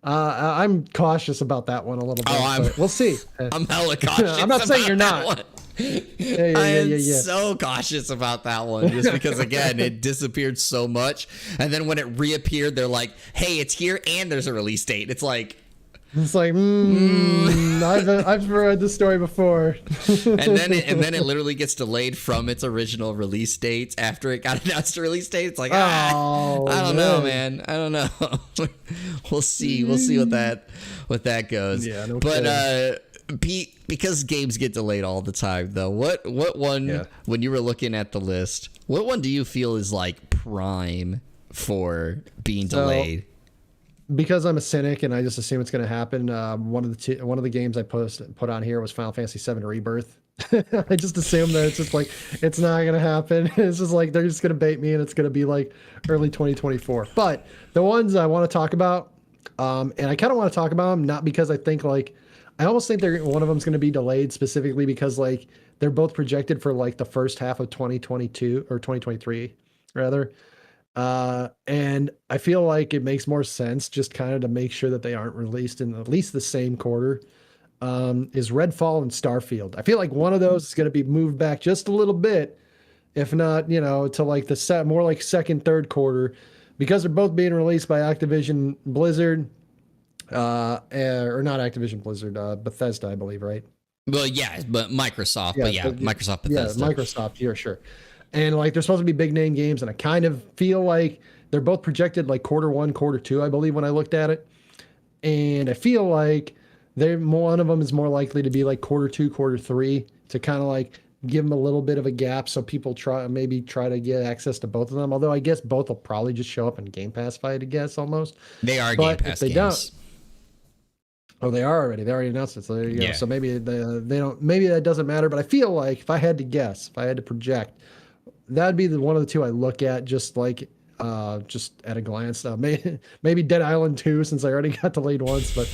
I'm cautious about that one a little bit. We'll see. I'm hella cautious. I'm not saying you're not. One. I am so cautious about that one, just because, again, it disappeared so much, and then when it reappeared, they're like, "Hey, it's here, and there's a release date." It's like, I've read this story before. and then it literally gets delayed from its original release date after it got announced a release date. It's like, I don't know, man. I don't know. We'll see what that goes. Yeah, no kidding. Pete, because games get delayed all the time, though, what one, when you were looking at the list, what one do you feel is like prime for being delayed? Because I'm a cynic and I just assume it's going to happen. One of the games I put on here was Final Fantasy VII Rebirth. I just assume that it's just like, it's not going to happen. It's just like, they're just going to bait me, and it's going to be like early 2024. But the ones I want to talk about, and I kind of want to talk about them, not because I think like, I almost think one of them is going to be delayed specifically because like they're both projected for like the first half of 2022 or 2023 rather. And I feel like it makes more sense just kind of to make sure that they aren't released in at least the same quarter, is Redfall and Starfield. I feel like one of those is going to be moved back just a little bit, if not, you know, to like more like second, third quarter, because they're both being released by Activision Blizzard. Or not Activision Blizzard, Bethesda, I believe, right? Well, yeah, but Microsoft, Microsoft Bethesda. Yeah, Microsoft, yeah, sure. And like, they're supposed to be big name games, and I kind of feel like they're both projected like quarter one, quarter two, I believe, when I looked at it. And I feel like one of them is more likely to be like quarter two, quarter three, to kind of like give them a little bit of a gap so people try to get access to both of them. Although I guess both will probably just show up in Game Pass, if I had to guess, almost. They are Game Pass games. Oh, they are already. They already announced it. So there you go. So maybe they don't. Maybe that doesn't matter. But I feel like if I had to guess, if I had to project, that'd be one of the two I look at just like just at a glance. Maybe Dead Island 2, since I already got delayed once. But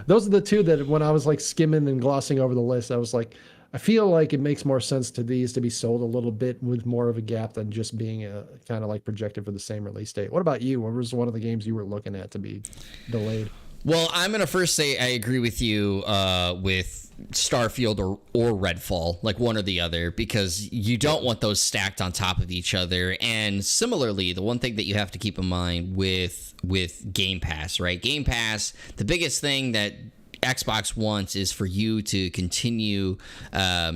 those are the two that when I was like skimming and glossing over the list, I was like, I feel like it makes more sense to these to be sold a little bit with more of a gap than just being kind of like projected for the same release date. What about you? What was one of the games you were looking at to be delayed? Well, I'm going to first say I agree with you with Starfield or Redfall, like one or the other, because you don't want those stacked on top of each other. And similarly, the one thing that you have to keep in mind with Game Pass, right? Game Pass, the biggest thing that Xbox wants is for you to continue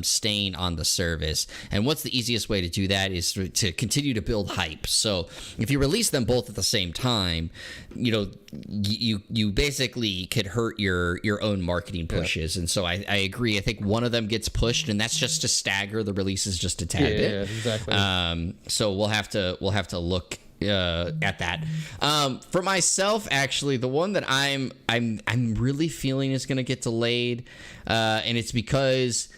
staying on the service. And what's the easiest way to do that is to continue to build hype. So if you release them both at the same time, you know, you basically could hurt your own marketing pushes. Yeah. And so I agree. I think one of them gets pushed, and that's just to stagger the releases just a tad bit. Yeah, exactly. So we'll have to look at that. For myself, actually, the one that I'm really feeling is going to get delayed, and it's because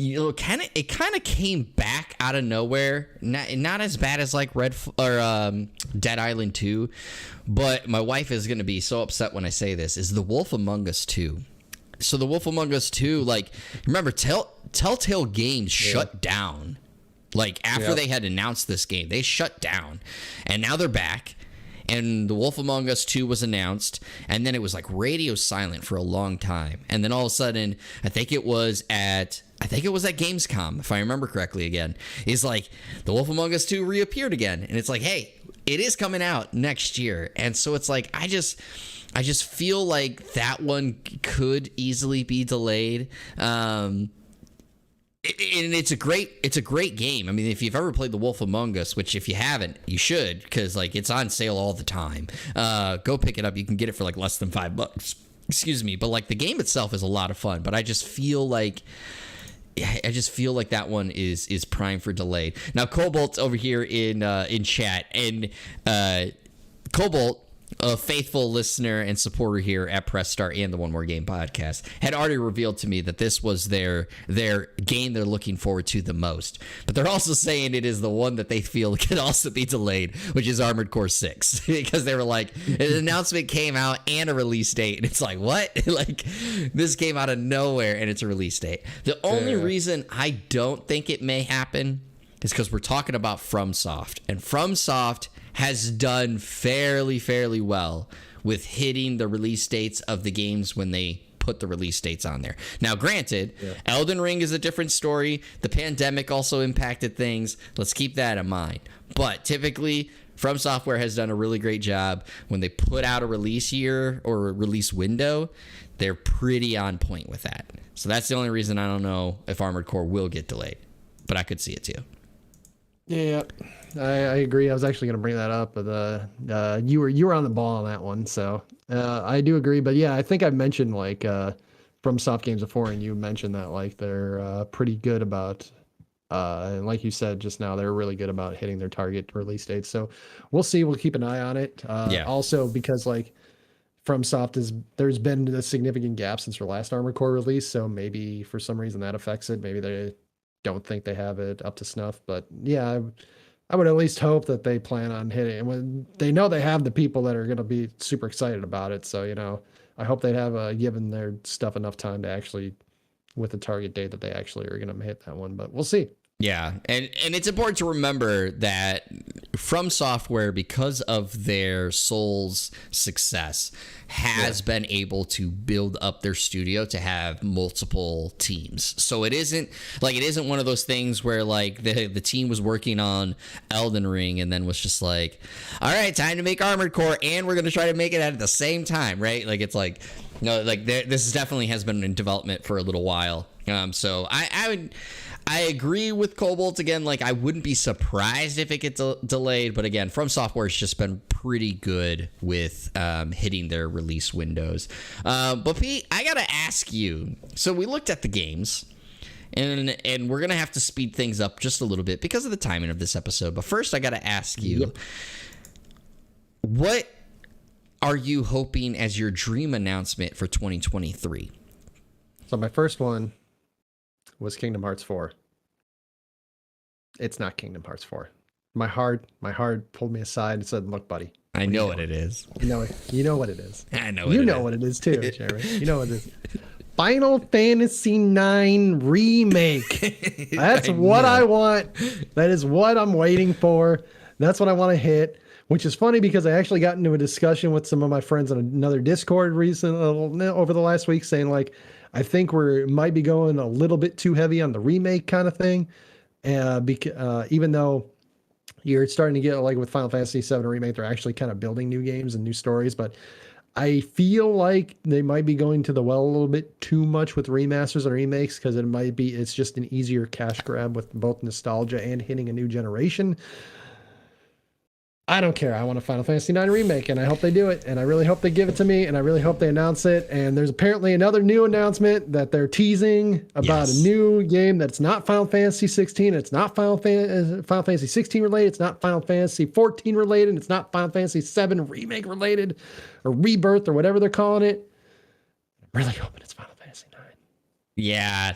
it kind of came back out of nowhere. Not as bad as like Dead Island 2, but my wife is going to be so upset when I say this, is The Wolf Among Us 2. So The Wolf Among Us 2, like, remember Telltale Games shut down. Like, after they had announced this game, they shut down. And now they're back. And The Wolf Among Us 2 was announced, and then it was like radio silent for a long time. And then all of a sudden, I think it was at Gamescom, if I remember correctly again, is like The Wolf Among Us 2 reappeared again. And it's like, hey, it is coming out next year. And so it's like, I just feel like that one could easily be delayed. And it's a great game. I mean, if you've ever played The Wolf Among Us, which if you haven't, you should, because like it's on sale all the time. Go pick it up. You can get it for like less than $5. Excuse me. But like the game itself is a lot of fun. But I just feel like that one is prime for delayed. Now Cobalt over here in chat, and Cobalt, a faithful listener and supporter here at Press Start and the One More Game podcast, had already revealed to me that this was their game they're looking forward to the most. But they're also saying it is the one that they feel could also be delayed, which is Armored Core 6, because they were like, an announcement came out and a release date, and it's like, what? Like, this came out of nowhere and it's a release date. The only reason I don't think it may happen is because we're talking about FromSoft, and FromSoft has done fairly well with hitting the release dates of the games when they put the release dates on there. Now, granted, Elden Ring is a different story. The pandemic also impacted things. Let's keep that in mind. But typically, From Software has done a really great job. When they put out a release year or a release window, they're pretty on point with that. So that's the only reason I don't know if Armored Core will get delayed. But I could see it too. Yeah, I agree. I was actually going to bring that up, but you were on the ball on that one, so I do agree. But yeah, I think I've mentioned like From Soft Games before, and you mentioned that like they're pretty good about, and like you said just now, they're really good about hitting their target release dates. So we'll see. We'll keep an eye on it. Also, because like FromSoft there's been a significant gap since their last Armored Core release, so maybe for some reason that affects it. Maybe they don't think they have it up to snuff, but yeah, I would at least hope that they plan on hitting it. When they know they have the people that are going to be super excited about it, so I hope they have given their stuff enough time to actually, with the target date, that they actually are going to hit that one. But we'll see. Yeah, and it's important to remember that From Software, because of their Souls success, has been able to build up their studio to have multiple teams. So it isn't one of those things where like the team was working on Elden Ring and then was just like, all right, time to make Armored Core, and we're going to try to make it at the same time, right? Like it's like, no, like this definitely has been in development for a little while. So I agree with Cobalt again. Like, I wouldn't be surprised if it gets delayed, but again, From Software has just been pretty good with hitting their release windows. But Pete, I gotta ask you. So we looked at the games, and we're gonna have to speed things up just a little bit because of the timing of this episode. But first, I gotta ask you, what are you hoping as your dream announcement for 2023? So my first one was Kingdom Hearts 4. It's not Kingdom Hearts 4. My heart pulled me aside and said, "Look, buddy, I know what it is. You know what it is. I know you know what it is too, Jerry. You know what it is. Final Fantasy IX Remake. That's what I want. That is what I'm waiting for. That's what I want to hit." Which is funny because I actually got into a discussion with some of my friends on another Discord recently over the last week, saying like, I think might be going a little bit too heavy on the remake kind of thing. Even though you're starting to get like with Final Fantasy VII Remake, they're actually kind of building new games and new stories. But I feel like they might be going to the well a little bit too much with remasters and remakes, because it's just an easier cash grab with both nostalgia and hitting a new generation. I don't care. I want a Final Fantasy IX remake, and I hope they do it, and I really hope they give it to me, and I really hope they announce it. And there's apparently another new announcement that they're teasing about a new game that's not Final Fantasy 16. It's not Final Fantasy 16 related. It's not Final Fantasy 14 related. It's not Final Fantasy 7 remake related, or Rebirth, or whatever they're calling it. I'm really hoping it's Final Fantasy 9. Yeah,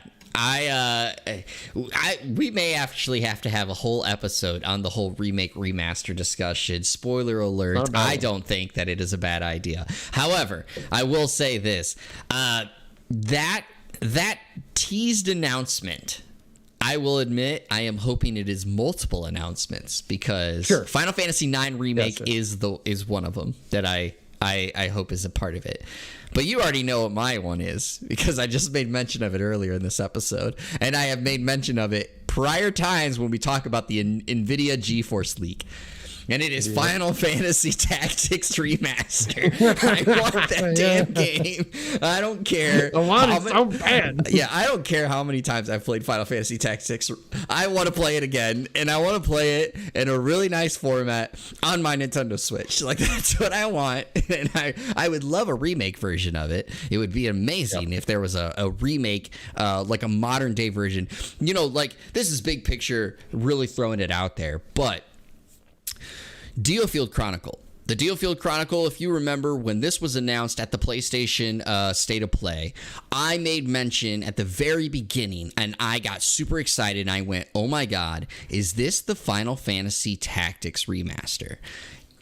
We may actually have to have a whole episode on the whole remake remaster discussion. Spoiler alert, I don't think that it is a bad idea. However, I will say this, that teased announcement, I will admit I am hoping it is multiple announcements, because Final Fantasy IX Remake is one of them that I hope is a part of it. But you already know what my one is, because I just made mention of it earlier in this episode. And I have made mention of it prior times when we talk about the NVIDIA GeForce leak. And it is Final Fantasy Tactics Remaster. I want that damn game. I don't care. I want it so bad. Yeah, I don't care how many times I've played Final Fantasy Tactics. I want to play it again, and I want to play it in a really nice format on my Nintendo Switch. Like, that's what I want. And I would love a remake version of it. It would be amazing if there was a remake, like a modern day version. You know, like, this is big picture, really throwing it out there, but DioField Chronicle. The DioField Chronicle, if you remember, when this was announced at the PlayStation State of Play, I made mention at the very beginning, and I got super excited, and I went, oh my god, is this the Final Fantasy Tactics remaster?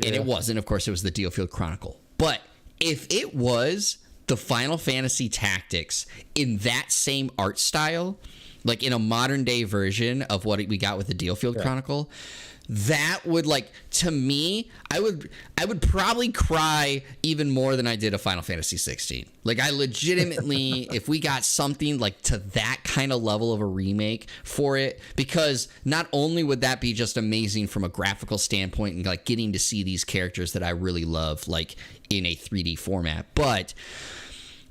And it wasn't. Of course, it was the DioField Chronicle. But if it was the Final Fantasy Tactics in that same art style, like in a modern day version of what we got with the DioField Chronicle, that would, like, to me, I would probably cry even more than I did a Final Fantasy 16. Like, I legitimately, if we got something like to that kind of level of a remake for it, because not only would that be just amazing from a graphical standpoint and like getting to see these characters that I really love, like in a 3D format, but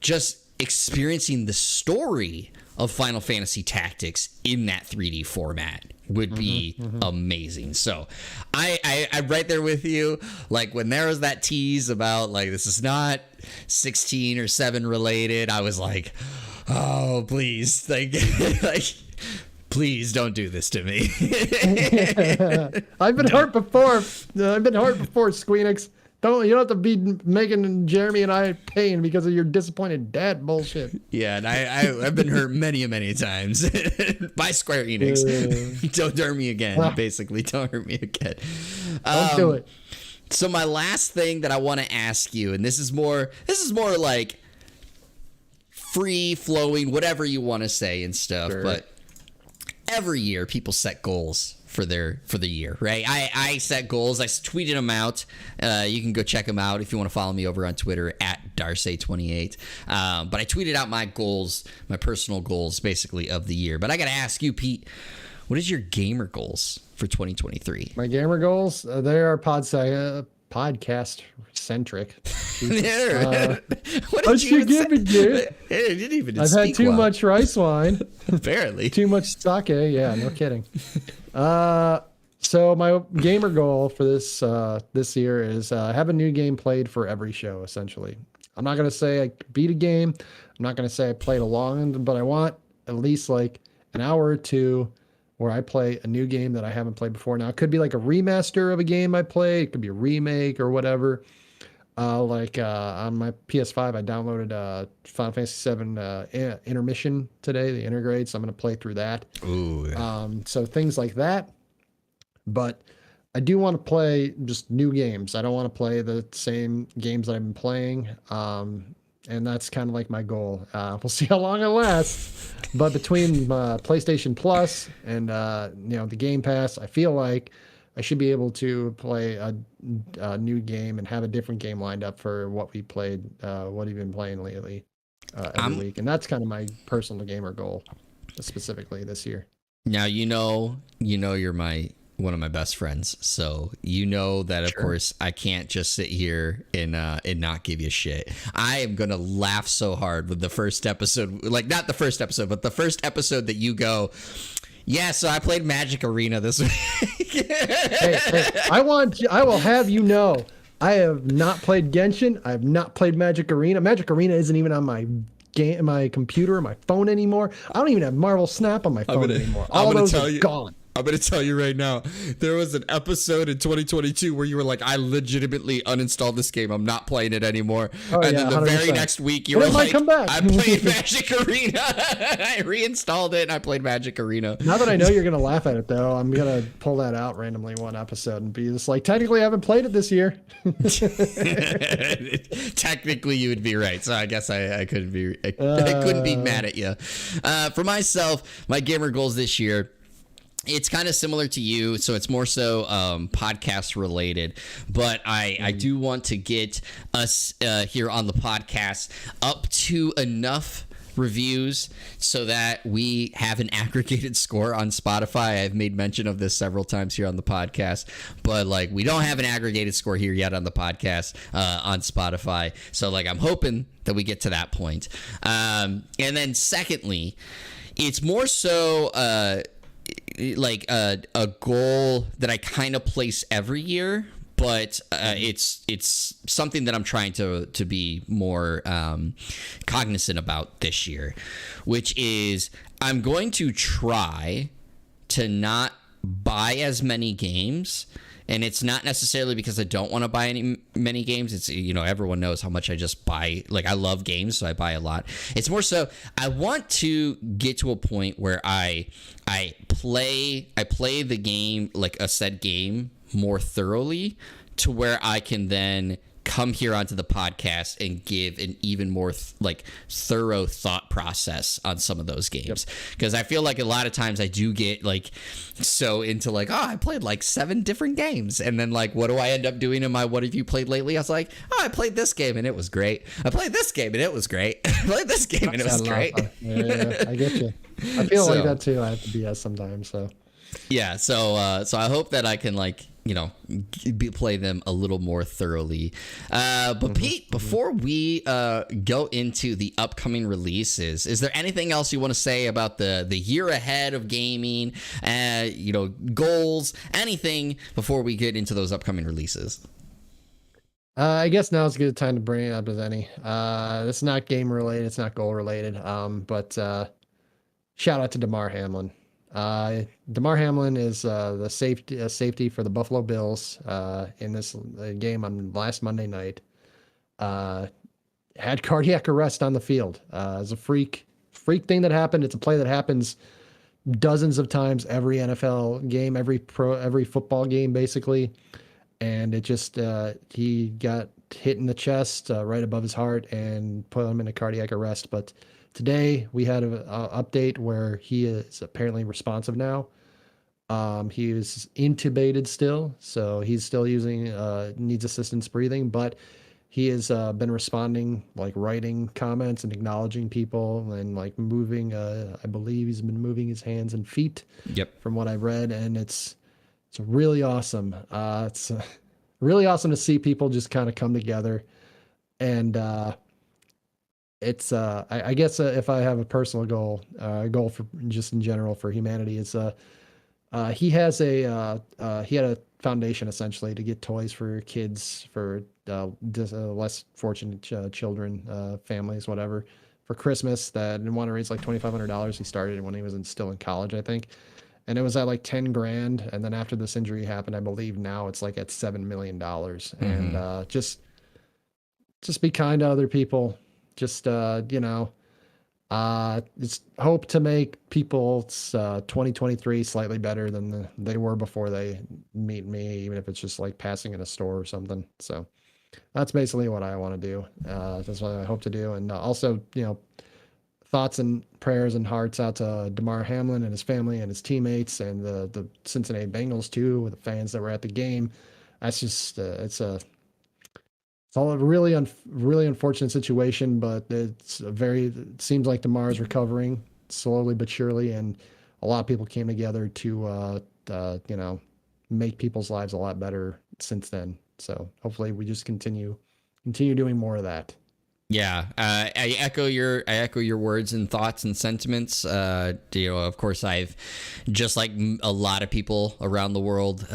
just experiencing the story of Final Fantasy Tactics in that 3D format would be amazing. So I'm right there with you. Like, when there was that tease about, like, this is not 16 or 7 related, I was like, oh, please, like please don't do this to me. I've been hurt before. Squeenix. You don't have to be making Jeremy and I pain because of your disappointed dad bullshit. Yeah, and I've been hurt many times by Square Enix. Don't hurt me again. Basically, don't hurt me again. Don't do it. So my last thing that I want to ask you, and this is more like free flowing, whatever you want to say and stuff, but every year people set goals for the year, right? I set goals. I tweeted them out. You can go check them out if you want to follow me over on Twitter at Darcy28. But I tweeted out my goals, my personal goals, basically, of the year. But I got to ask you, Pete, what is your gamer goals for 2023? My gamer goals, they are podcast centric. What did you give me, dude? It didn't even. I've had too much rice wine. Apparently, too much sake. Yeah, no kidding. So my gamer goal for this year is have a new game played for every show. Essentially, I'm not gonna say I beat a game. I'm not gonna say I played along, but I want at least like an hour or two where I play a new game that I haven't played before. Now, it could be like a remaster of a game I played. It could be a remake or whatever. On my PS5, I downloaded Final Fantasy VII Intermission today, the Intergrade, so I'm going to play through that. Ooh. So things like that. But I do want to play just new games. I don't want to play the same games that I've been playing. And that's kind of like my goal. We'll see how long it lasts. But between PlayStation Plus and the Game Pass, I feel like I should be able to play a new game and have a different game lined up for what we played, what we've been playing lately every week. And that's kind of my personal gamer goal, specifically this year. Now you're one of my best friends, so you know that of course I can't just sit here and not give you shit. I am gonna laugh so hard with the first episode, like not the first episode, but the first episode that you go, yeah, so I played Magic Arena this week. hey, I will have you know, I have not played Genshin. I have not played Magic Arena. Magic Arena isn't even on my computer or my phone anymore. I don't even have Marvel Snap on my phone anymore. All those are gone. I'm going to tell you right now, there was an episode in 2022 where you were like, I legitimately uninstalled this game. I'm not playing it anymore. And then the 100%. Very next week, you were like, I played Magic Arena. I reinstalled it and I played Magic Arena. Now that I know you're going to laugh at it, though, I'm going to pull that out randomly one episode and be just like, technically, I haven't played it this year. Technically, you would be right. So I guess I couldn't be mad at you. For myself, my gamer goals this year, it's kind of similar to you, so it's more so podcast related, but I do want to get us here on the podcast up to enough reviews so that we have an aggregated score on Spotify. I've made mention of this several times here on the podcast, but like we don't have an aggregated score here yet on the podcast on Spotify. So like I'm hoping that we get to that point. And then secondly, it's more so like a goal that I kind of place every year, but it's something that I'm trying to be more cognizant about this year, which is I'm going to try to not buy as many games. And it's not necessarily because I don't want to buy many games. It's, you know, everyone knows how much I just buy. Like, I love games, so I buy a lot. It's more so I want to get to a point where I play the game, like a said game, more thoroughly to where I can then come here onto the podcast and give an even more thorough thought process on some of those games. Because I feel like a lot of times I do get like so into like, oh, I played like 7 different games, and then like what do I end up doing in my what have you played lately? I was like, oh, I played this game and it was great. I played this game and it was great. I played this game and it was great. Yeah, I get you. I feel like that too. I have to BS sometimes. So yeah, so I hope that I can like, you know, play them a little more thoroughly. But Pete, before we go into the upcoming releases, is there anything else you want to say about the year ahead of gaming, you know, goals, anything before we get into those upcoming releases? I guess now is a good time to bring it up as any. It's not game related, it's not goal related. But shout out to Damar Hamlin. Damar Hamlin is the safety for the Buffalo Bills in this game on last Monday night. Had cardiac arrest on the field. It's a freak thing that happened. It's a play that happens dozens of times every NFL game, every football game basically. And it just he got hit in the chest right above his heart and put him in a cardiac arrest. But today we had an update where he is apparently responsive now. He is intubated still, so he's still using, needs assistance breathing, but he has been responding, like writing comments and acknowledging people and like moving. I believe he's been moving his hands and feet. Yep. From what I've read, and it's really awesome. It's really awesome to see people just kind of come together, and it's I guess if I have a personal goal for just in general for humanity is he had a foundation essentially to get toys for kids, for less fortunate children, families, whatever, for Christmas, that didn't want to raise like $2,500. He started when he was still in college, I think. And it was at like 10 grand. And then after this injury happened, I believe now it's like at $7 million. And just be kind to other people. Just, you know, just hope to make people's 2023 slightly better than they were before they meet me, even if it's just like passing in a store or something. So that's basically what I want to do. That's what I hope to do. And also, you know, thoughts and prayers and hearts out to Damar Hamlin and his family and his teammates and the Cincinnati Bengals too, with the fans that were at the game. That's just, it's a really unfortunate situation, but it seems like Damar is recovering slowly but surely, and a lot of people came together to you know, make people's lives a lot better since then. So hopefully we just continue doing more of that. Yeah, I echo your words and thoughts and sentiments. You know, of course, I've just like a lot of people around the world,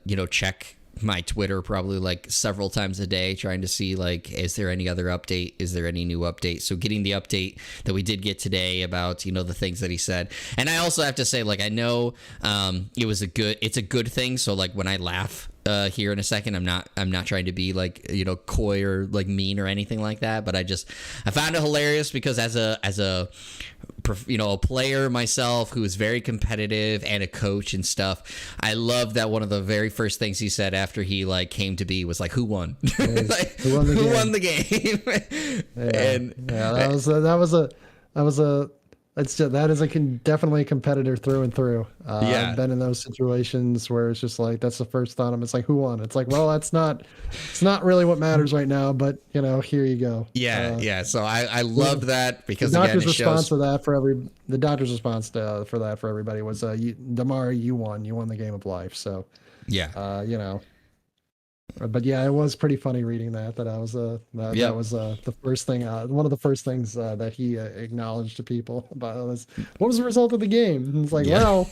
you know, check my Twitter probably like several times a day trying to see like, is there any other update? Is there any new update? So getting the update that we did get today about, you know, the things that he said. And I also have to say, like, I know it's a good thing. So like when I laugh here in a second, I'm not trying to be like, you know, coy or like mean or anything like that, but I found it hilarious because as a you know, a player myself who is very competitive and a coach and stuff, I love that one of the very first things he said after he like came to be was like, who won? Like, who won the game? That is definitely a competitor through and through. I've been in those situations where it's just like, that's the first thought. It's like, who won? It's like, well, it's not really what matters right now, but you know, here you go. So I loved that because the doctor's response to that for everybody was, Damari, you won the game of life. So you know. But yeah, it was pretty funny reading that was the first thing, one of the first things that he acknowledged to people about was, what was the result of the game? And it's like, well,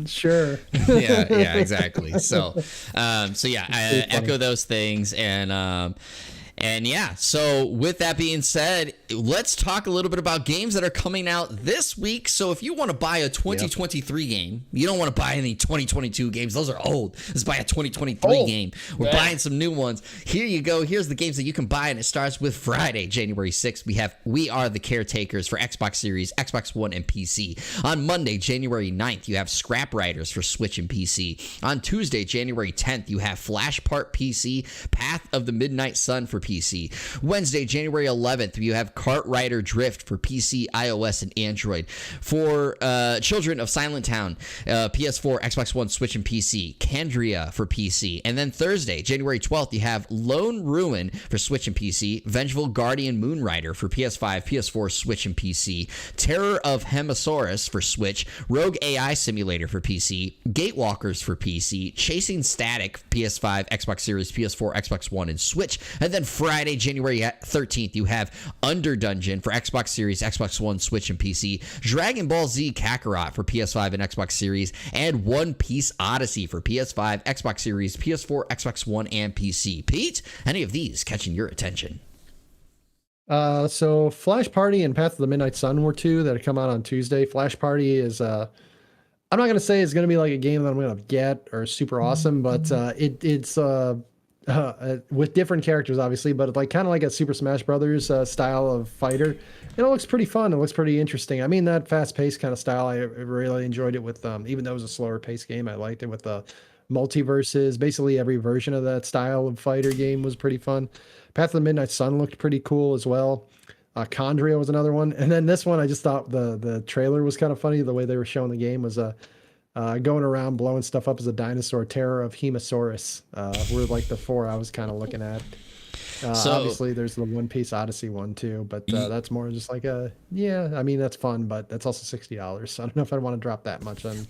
sure. yeah, exactly. So I echo those things, and yeah, so with that being said, let's talk a little bit about games that are coming out this week. So if you want to buy a 2023 game, you don't want to buy any 2022 games. Those are old. Let's buy a 2023 game. We're buying some new ones. Here you go. Here's the games that you can buy, and it starts with Friday, January 6th. We have We Are the Caretakers for Xbox Series, Xbox One, and PC. On Monday, January 9th, you have Scrap Riders for Switch and PC. On Tuesday, January 10th, you have Flashpart PC, Path of the Midnight Sun for PC. Wednesday, January 11th, you have Kart Rider Drift for PC, iOS, and Android. For Children of Silent Town, PS4, Xbox One, Switch, and PC. Candria for PC. And then Thursday, January 12th, you have Lone Ruin for Switch and PC. Vengeful Guardian Moonrider for PS5, PS4, Switch, and PC. Terror of Hemosaurus for Switch. Rogue AI Simulator for PC. Gatewalkers for PC. Chasing Static, PS5, Xbox Series, PS4, Xbox One, and Switch. And then Friday, January 13th, you have Under Dungeon for Xbox Series, Xbox One, Switch, and PC. Dragon Ball Z Kakarot for PS5 and Xbox Series. And One Piece Odyssey for PS5, Xbox Series, PS4, Xbox One, and PC. Pete, any of these catching your attention? So Flash Party and Path of the Midnight Sun were two that come out on Tuesday. Flash Party is I'm not gonna say it's gonna be like a game that I'm gonna get or super awesome, but it's with different characters obviously, but like kind of like a Super Smash Brothers style of fighter. It looks pretty fun. It looks pretty interesting. I mean, that fast-paced kind of style, I really enjoyed it with even though it was a slower paced game, I liked it with the multiverses. Basically every version of that style of fighter game was pretty fun. Path of the Midnight Sun looked pretty cool as well. Condria was another one, and then this one I just thought the trailer was kind of funny. The way they were showing the game was going around blowing stuff up as a dinosaur. Terror of Hemosaurus were like the four I was kind of looking at. So obviously there's the One Piece Odyssey one too, but that's more just like I mean, that's fun, but that's also $60. So I don't know if I'd want to drop that much on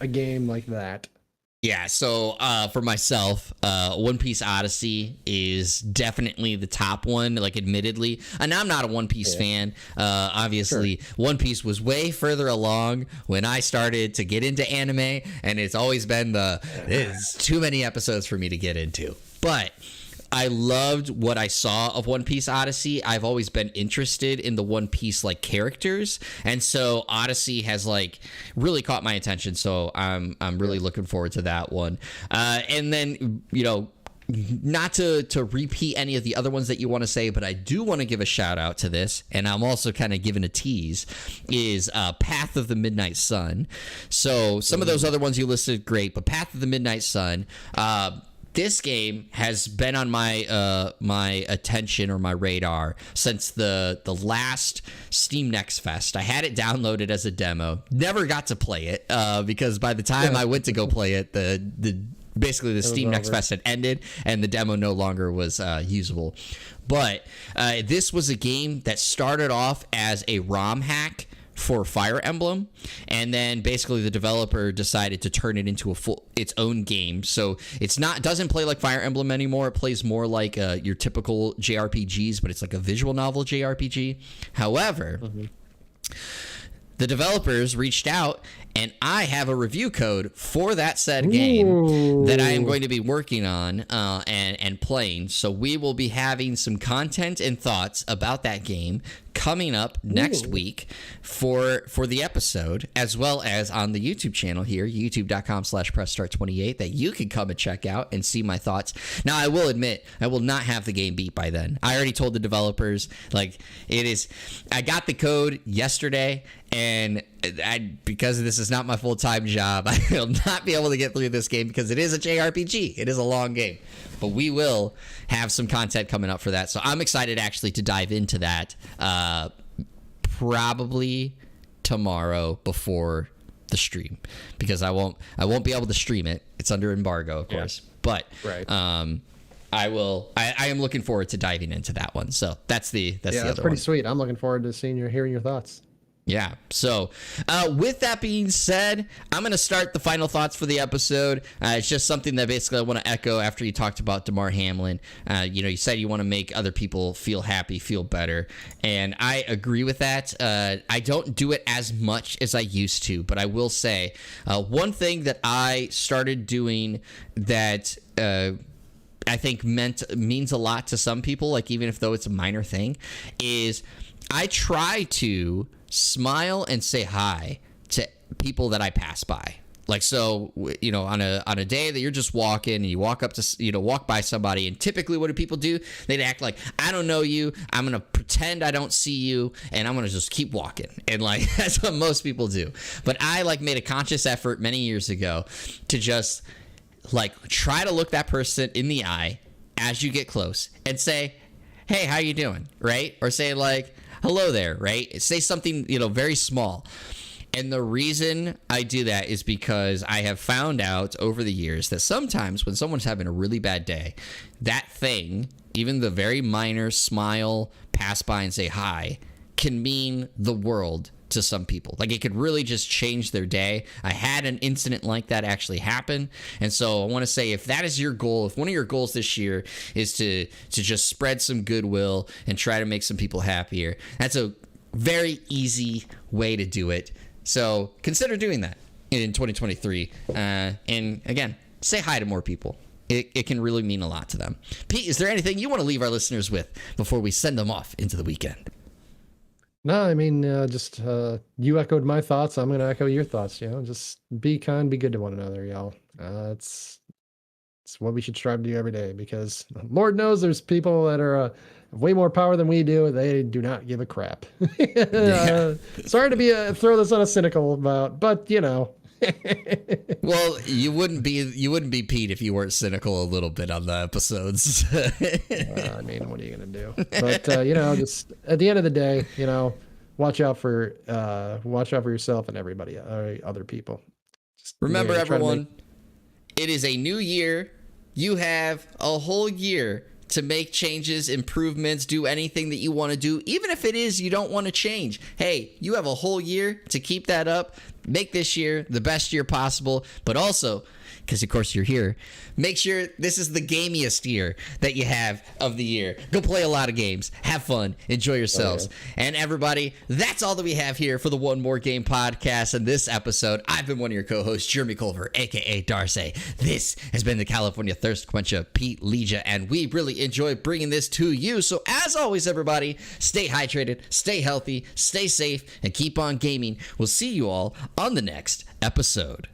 a game like that. Yeah, so for myself, One Piece Odyssey is definitely the top one, like admittedly. And I'm not a One Piece fan. Obviously, sure. One Piece was way further along when I started to get into anime, and it's always been it's too many episodes for me to get into. But I loved what I saw of One Piece Odyssey. I've always been interested in the One Piece like characters, and so Odyssey has like really caught my attention. So I'm really looking forward to that one. And then, you know, not to repeat any of the other ones that you want to say, but I do want to give a shout out to this, and I'm also kind of giving a tease, is Path of the Midnight Sun. So some of those other ones you listed, great, but Path of the Midnight Sun, this game has been on my my attention or my radar since the last Steam Next Fest. I had it downloaded as a demo, never got to play it because by the time I went to go play it, basically the Steam Next Fest had ended and the demo no longer was usable. But this was a game that started off as a ROM hack for Fire Emblem, and then basically the developer decided to turn it into its own game. So doesn't play like Fire Emblem anymore. It plays more like your typical JRPGs, but it's like a visual novel JRPG. However, the developers reached out, and I have a review code for that said game that I am going to be working on and playing. So we will be having some content and thoughts about that game coming up next week for the episode, as well as on the YouTube channel here, youtube.com/pressstart28, that you can come and check out and see my thoughts. Now, I will admit, I will not have the game beat by then. I already told the developers, like, I got the code yesterday, and because this is not my full-time job, I will not be able to get through this game because it is a JRPG. It is a long game. But we will have some content coming up for that. So I'm excited actually to dive into that probably tomorrow before the stream, because I won't be able to stream it. It's under embargo, of course. But I am looking forward to diving into that one. So that's the other one. That's pretty sweet. I'm looking forward to hearing your thoughts. Yeah. So with that being said, I'm going to start the final thoughts for the episode. It's just something that basically I want to echo after you talked about Damar Hamlin. You said you want to make other people feel happy, feel better. And I agree with that. I don't do it as much as I used to, but I will say one thing that I started doing that I think means a lot to some people, like even if though it's a minor thing, is I try to smile and say hi to people that I pass by. Like, so, on a day that you're just walking and you walk up to, walk by somebody, and typically what do people do? They'd act like, I don't know you. I'm going to pretend I don't see you, and I'm going to just keep walking. And like, that's what most people do. But I made a conscious effort many years ago to just try to look that person in the eye as you get close and say, hey, how you doing? Right? Or say hello there, right? Say something, very small. And the reason I do that is because I have found out over the years that sometimes when someone's having a really bad day, that thing, even the very minor smile, pass by and say hi, can mean the world to some people. It could really just change their day. I had an incident like that actually happen. And so I want to say, if that is your goal, if one of your goals this year is to just spread some goodwill and try to make some people happier, that's a very easy way to do it. So consider doing that in 2023. And again, say hi to more people. It can really mean a lot to them. Pete, is there anything you want to leave our listeners with before we send them off into the weekend? No, I mean, just you echoed my thoughts. I'm going to echo your thoughts. Just be kind, be good to one another, y'all. It's what we should strive to do every day, because Lord knows there's people that are way more power than we do. They do not give a crap. Sorry to throw this on a cynical about, but Well, you wouldn't be Pete if you weren't cynical a little bit on the episodes. I mean, what are you gonna do? But just at the end of the day, watch out for yourself and everybody, other people. Just, remember, everyone, it is a new year. You have a whole year to make changes, improvements, do anything that you want to do, even if it is you don't want to change. Hey, you have a whole year to keep that up. Make this year the best year possible, but also, because of course you're here, make sure this is the gamiest year that you have of the year. Go play a lot of games, have fun, enjoy yourselves. And everybody, that's all that we have here for the One More Game podcast. And this episode, I've been one of your co-hosts, Jeremy Culver, aka Darcy. This has been the California Thirst Quencher, Pete Legia, and we really enjoy bringing this to you. So as always, everybody, stay hydrated, stay healthy, stay safe, and keep on gaming. We'll see you all on the next episode.